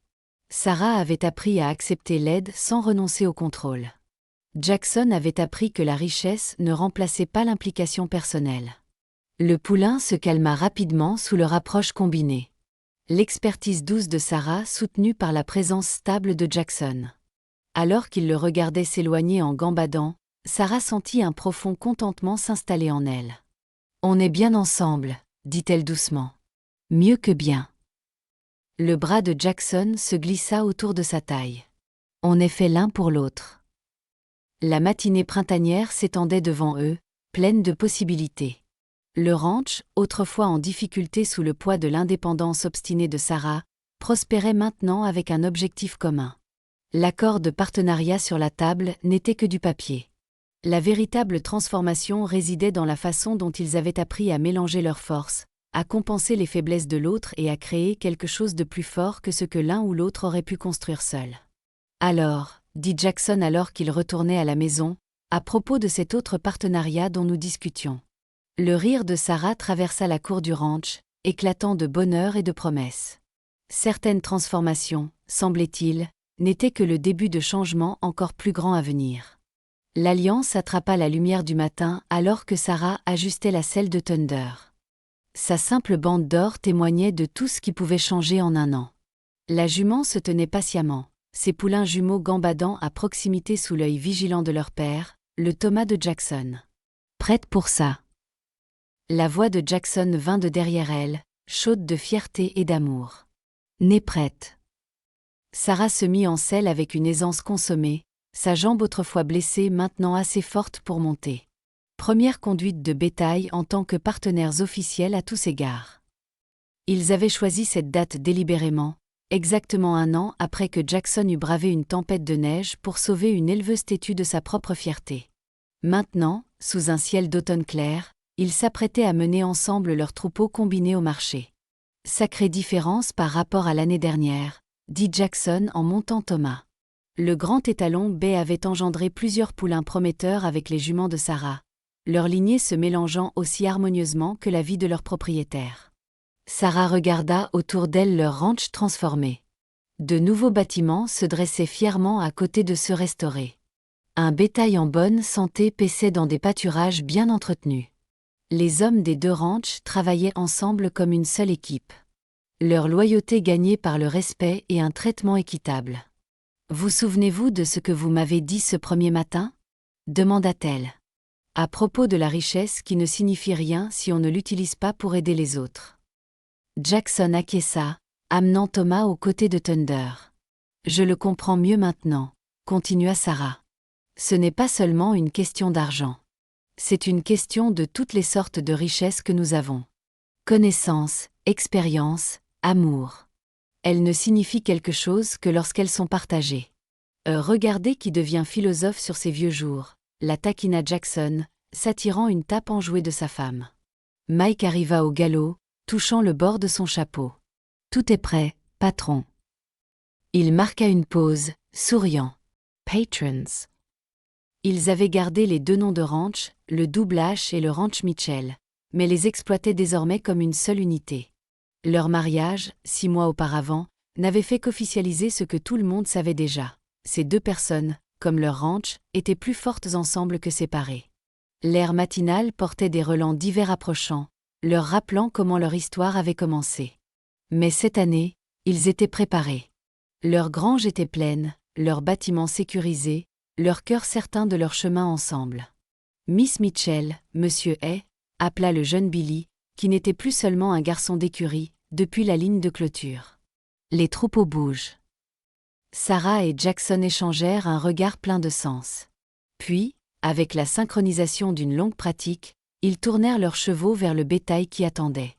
Sarah avait appris à accepter l'aide sans renoncer au contrôle. Jackson avait appris que la richesse ne remplaçait pas l'implication personnelle. Le poulain se calma rapidement sous leur approche combinée. L'expertise douce de Sarah soutenue par la présence stable de Jackson. Alors qu'il le regardait s'éloigner en gambadant, Sarah sentit un profond contentement s'installer en elle. « On est bien ensemble », dit-elle doucement. « Mieux que bien. » Le bras de Jackson se glissa autour de sa taille. « On est fait l'un pour l'autre. » La matinée printanière s'étendait devant eux, pleine de possibilités. Le ranch, autrefois en difficulté sous le poids de l'indépendance obstinée de Sarah, prospérait maintenant avec un objectif commun. L'accord de partenariat sur la table n'était que du papier. La véritable transformation résidait dans la façon dont ils avaient appris à mélanger leurs forces, à compenser les faiblesses de l'autre et à créer quelque chose de plus fort que ce que l'un ou l'autre aurait pu construire seul. « Alors, » dit Jackson alors qu'il retournait à la maison, à propos de cet autre partenariat dont nous discutions. Le rire de Sarah traversa la cour du ranch, éclatant de bonheur et de promesses. Certaines transformations, semblait-il, n'étaient que le début de changements encore plus grands à venir. L'alliance attrapa la lumière du matin alors que Sarah ajustait la selle de Thunder. Sa simple bande d'or témoignait de tout ce qui pouvait changer en un an. La jument se tenait patiemment, ses poulains jumeaux gambadant à proximité sous l'œil vigilant de leur père, le Thomas de Jackson. « Prête pour ça ?» La voix de Jackson vint de derrière elle, chaude de fierté et d'amour. « N'est prête. » Sarah se mit en selle avec une aisance consommée, sa jambe autrefois blessée maintenant assez forte pour monter. Première conduite de bétail en tant que partenaires officiels à tous égards. Ils avaient choisi cette date délibérément, exactement 1 an après que Jackson eut bravé une tempête de neige pour sauver une éleveuse têtue de sa propre fierté. Maintenant, sous un ciel d'automne clair, ils s'apprêtaient à mener ensemble leur troupeau combiné au marché. « Sacrée différence par rapport à l'année dernière », dit Jackson en montant Thomas. Le grand étalon Bay avait engendré plusieurs poulains prometteurs avec les juments de Sarah, leur lignée se mélangeant aussi harmonieusement que la vie de leur propriétaire. Sarah regarda autour d'elle leur ranch transformé. De nouveaux bâtiments se dressaient fièrement à côté de ceux restaurés. Un bétail en bonne santé paissait dans des pâturages bien entretenus. Les hommes des 2 ranchs travaillaient ensemble comme une seule équipe. Leur loyauté gagnée par le respect et un traitement équitable. « Vous souvenez-vous de ce que vous m'avez dit ce premier matin ?» demanda-t-elle. À propos de la richesse qui ne signifie rien si on ne l'utilise pas pour aider les autres. Jackson acquiesça, amenant Thomas aux côtés de Thunder. « Je le comprends mieux maintenant », continua Sarah. « Ce n'est pas seulement une question d'argent. C'est une question de toutes les sortes de richesses que nous avons. Connaissance, expérience, amour. Elles ne signifient quelque chose que lorsqu'elles sont partagées. Regardez qui devient philosophe sur ses vieux jours, la taquina Jackson, s'attirant une tape enjouée de sa femme. Mike arriva au galop, touchant le bord de son chapeau. « Tout est prêt, patron. » Il marqua une pause, souriant. « Patrons. » Ils avaient gardé les 2 noms de ranch, le Double H et le Ranch Mitchell, mais les exploitaient désormais comme une seule unité. Leur mariage, 6 mois auparavant, n'avait fait qu'officialiser ce que tout le monde savait déjà. Ces 2 personnes, comme leur ranch, étaient plus fortes ensemble que séparées. L'air matinal portait des relents divers approchants, leur rappelant comment leur histoire avait commencé. Mais cette année, ils étaient préparés. Leur grange était pleine, leurs bâtiments sécurisés, leur cœur certain de leur chemin ensemble. Miss Mitchell, Monsieur Hay, appela le jeune Billy, qui n'était plus seulement un garçon d'écurie, depuis la ligne de clôture. Les troupeaux bougent. Sarah et Jackson échangèrent un regard plein de sens. Puis, avec la synchronisation d'une longue pratique, ils tournèrent leurs chevaux vers le bétail qui attendait.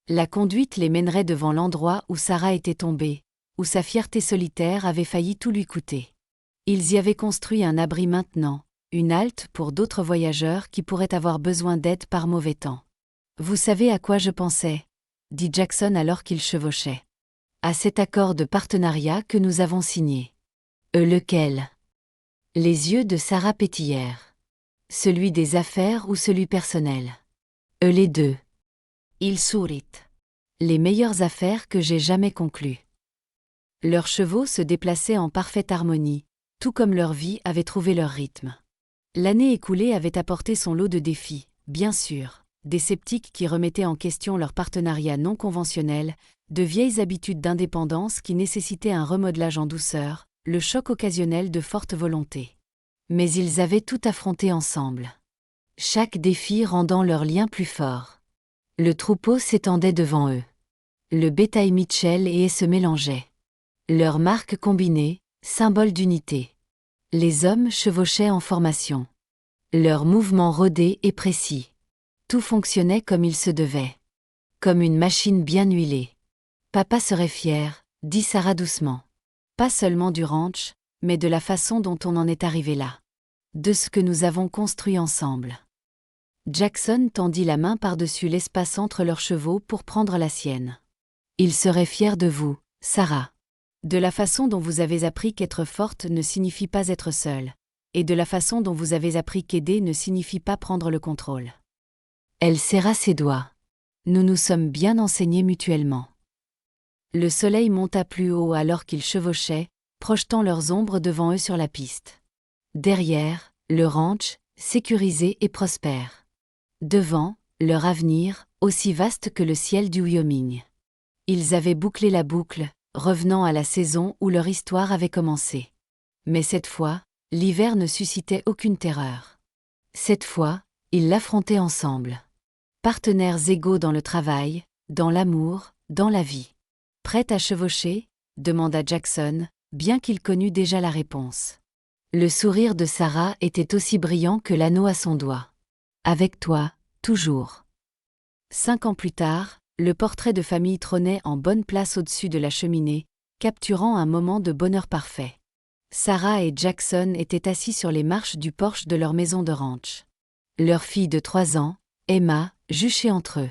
La conduite les mènerait devant l'endroit où Sarah était tombée, où sa fierté solitaire avait failli tout lui coûter. Ils y avaient construit un abri maintenant, une halte pour d'autres voyageurs qui pourraient avoir besoin d'aide par mauvais temps. « Vous savez à quoi je pensais » dit Jackson alors qu'ils chevauchaient. « À cet accord de partenariat que nous avons signé. »« Lequel ?» Les yeux de Sarah pétillèrent. « Celui des affaires ou celui personnel ?»« Les deux. » Il sourit. « Les meilleures affaires que j'ai jamais conclues. » Leurs chevaux se déplaçaient en parfaite harmonie, tout comme leur vie avait trouvé leur rythme. L'année écoulée avait apporté son lot de défis, bien sûr, des sceptiques qui remettaient en question leur partenariat non conventionnel, de vieilles habitudes d'indépendance qui nécessitaient un remodelage en douceur, le choc occasionnel de forte volonté. Mais ils avaient tout affronté ensemble. Chaque défi rendant leur lien plus fort. Le troupeau s'étendait devant eux. Le bétail Mitchell et se mélangeait. Leurs marques combinées, symbole d'unité. Les hommes chevauchaient en formation. Leurs mouvements rodés et précis. Tout fonctionnait comme il se devait. Comme une machine bien huilée. Papa serait fier, dit Sarah doucement. Pas seulement du ranch, mais de la façon dont on en est arrivé là. De ce que nous avons construit ensemble. Jackson tendit la main par-dessus l'espace entre leurs chevaux pour prendre la sienne. Il serait fier de vous, Sarah. De la façon dont vous avez appris qu'être forte ne signifie pas être seule, et de la façon dont vous avez appris qu'aider ne signifie pas prendre le contrôle. Elle serra ses doigts. Nous nous sommes bien enseignés mutuellement. Le soleil monta plus haut alors qu'ils chevauchaient, projetant leurs ombres devant eux sur la piste. Derrière, le ranch, sécurisé et prospère. Devant, leur avenir, aussi vaste que le ciel du Wyoming. Ils avaient bouclé la boucle, revenant à la saison où leur histoire avait commencé. Mais cette fois, l'hiver ne suscitait aucune terreur. Cette fois, ils l'affrontaient ensemble. Partenaires égaux dans le travail, dans l'amour, dans la vie. Prêts à chevaucher ? Demanda Jackson, bien qu'il connût déjà la réponse. Le sourire de Sarah était aussi brillant que l'anneau à son doigt. Avec toi, toujours. 5 ans plus tard, le portrait de famille trônait en bonne place au-dessus de la cheminée, capturant un moment de bonheur parfait. Sarah et Jackson étaient assis sur les marches du porche de leur maison de ranch. Leur fille de 3 ans, Emma, juchait entre eux.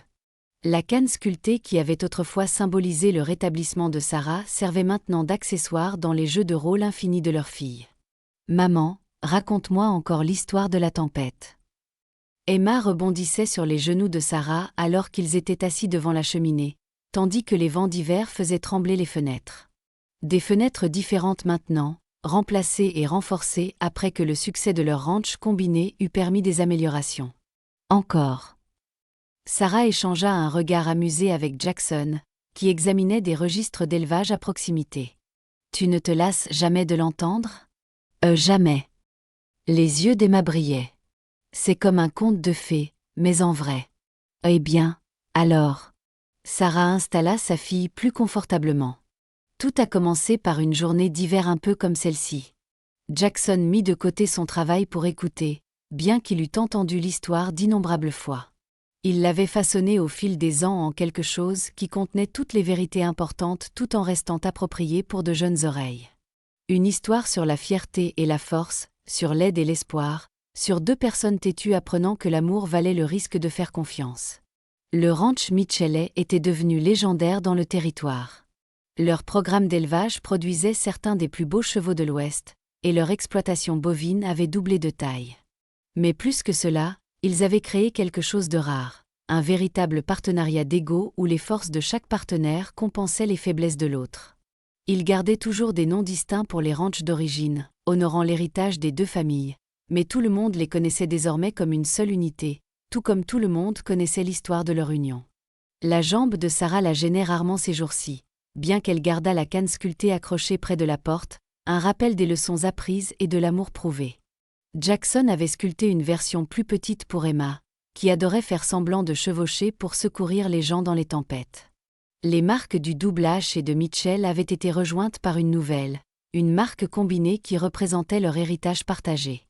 La canne sculptée qui avait autrefois symbolisé le rétablissement de Sarah servait maintenant d'accessoire dans les jeux de rôle infinis de leur fille. « Maman, raconte-moi encore l'histoire de la tempête. » Emma rebondissait sur les genoux de Sarah alors qu'ils étaient assis devant la cheminée, tandis que les vents d'hiver faisaient trembler les fenêtres. Des fenêtres différentes maintenant, remplacées et renforcées après que le succès de leur ranch combiné eut permis des améliorations. Encore. Sarah échangea un regard amusé avec Jackson, qui examinait des registres d'élevage à proximité. « Tu ne te lasses jamais de l'entendre ? » Jamais. Les yeux d'Emma brillaient. C'est comme un conte de fées, mais en vrai. Eh bien, alors. Sarah installa sa fille plus confortablement. Tout a commencé par une journée d'hiver un peu comme celle-ci. Jackson mit de côté son travail pour écouter, bien qu'il eût entendu l'histoire d'innombrables fois. Il l'avait façonnée au fil des ans en quelque chose qui contenait toutes les vérités importantes tout en restant approprié pour de jeunes oreilles. Une histoire sur la fierté et la force, sur l'aide et l'espoir, sur 2 personnes têtues apprenant que l'amour valait le risque de faire confiance. Le ranch Mitchell était devenu légendaire dans le territoire. Leur programme d'élevage produisait certains des plus beaux chevaux de l'Ouest, et leur exploitation bovine avait doublé de taille. Mais plus que cela, ils avaient créé quelque chose de rare, un véritable partenariat d'égaux où les forces de chaque partenaire compensaient les faiblesses de l'autre. Ils gardaient toujours des noms distincts pour les ranchs d'origine, honorant l'héritage des 2 familles, mais tout le monde les connaissait désormais comme une seule unité, tout comme tout le monde connaissait l'histoire de leur union. La jambe de Sarah la gênait rarement ces jours-ci, bien qu'elle gardât la canne sculptée accrochée près de la porte, un rappel des leçons apprises et de l'amour prouvé. Jackson avait sculpté une version plus petite pour Emma, qui adorait faire semblant de chevaucher pour secourir les gens dans les tempêtes. Les marques du double H et de Mitchell avaient été rejointes par une nouvelle, une marque combinée qui représentait leur héritage partagé.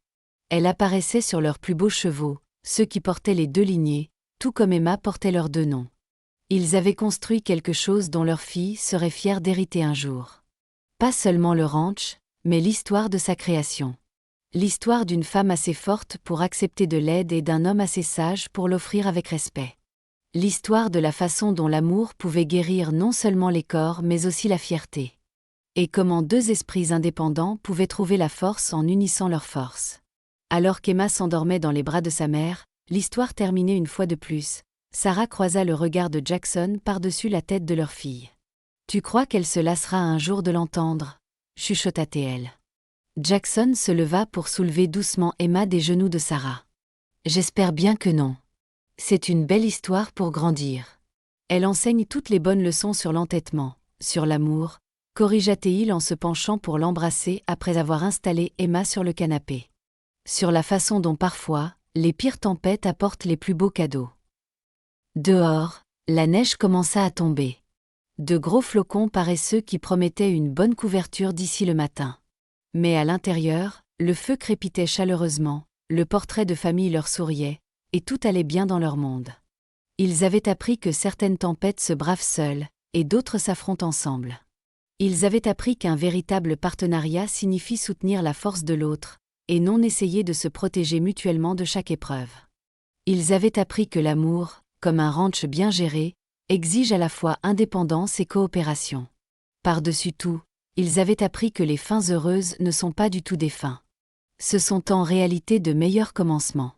Elle apparaissait sur leurs plus beaux chevaux, ceux qui portaient les 2 lignées, tout comme Emma portait leurs 2 noms. Ils avaient construit quelque chose dont leur fille serait fière d'hériter un jour. Pas seulement le ranch, mais l'histoire de sa création. L'histoire d'une femme assez forte pour accepter de l'aide et d'un homme assez sage pour l'offrir avec respect. L'histoire de la façon dont l'amour pouvait guérir non seulement les corps mais aussi la fierté. Et comment 2 esprits indépendants pouvaient trouver la force en unissant leurs forces. Alors qu'Emma s'endormait dans les bras de sa mère, l'histoire terminait une fois de plus. Sarah croisa le regard de Jackson par-dessus la tête de leur fille. « Tu crois qu'elle se lassera un jour de l'entendre » chuchota-t-elle. Jackson se leva pour soulever doucement Emma des genoux de Sarah. « J'espère bien que non. C'est une belle histoire pour grandir. Elle enseigne toutes les bonnes leçons sur l'entêtement, sur l'amour, » corrigea-t-il en se penchant pour l'embrasser après avoir installé Emma sur le canapé. Sur la façon dont parfois, les pires tempêtes apportent les plus beaux cadeaux. Dehors, la neige commença à tomber. De gros flocons paresseux qui promettaient une bonne couverture d'ici le matin. Mais à l'intérieur, le feu crépitait chaleureusement, le portrait de famille leur souriait, et tout allait bien dans leur monde. Ils avaient appris que certaines tempêtes se bravent seules, et d'autres s'affrontent ensemble. Ils avaient appris qu'un véritable partenariat signifie soutenir la force de l'autre, et non essayer de se protéger mutuellement de chaque épreuve. Ils avaient appris que l'amour, comme un ranch bien géré, exige à la fois indépendance et coopération. Par-dessus tout, ils avaient appris que les fins heureuses ne sont pas du tout des fins. Ce sont en réalité de meilleurs commencements.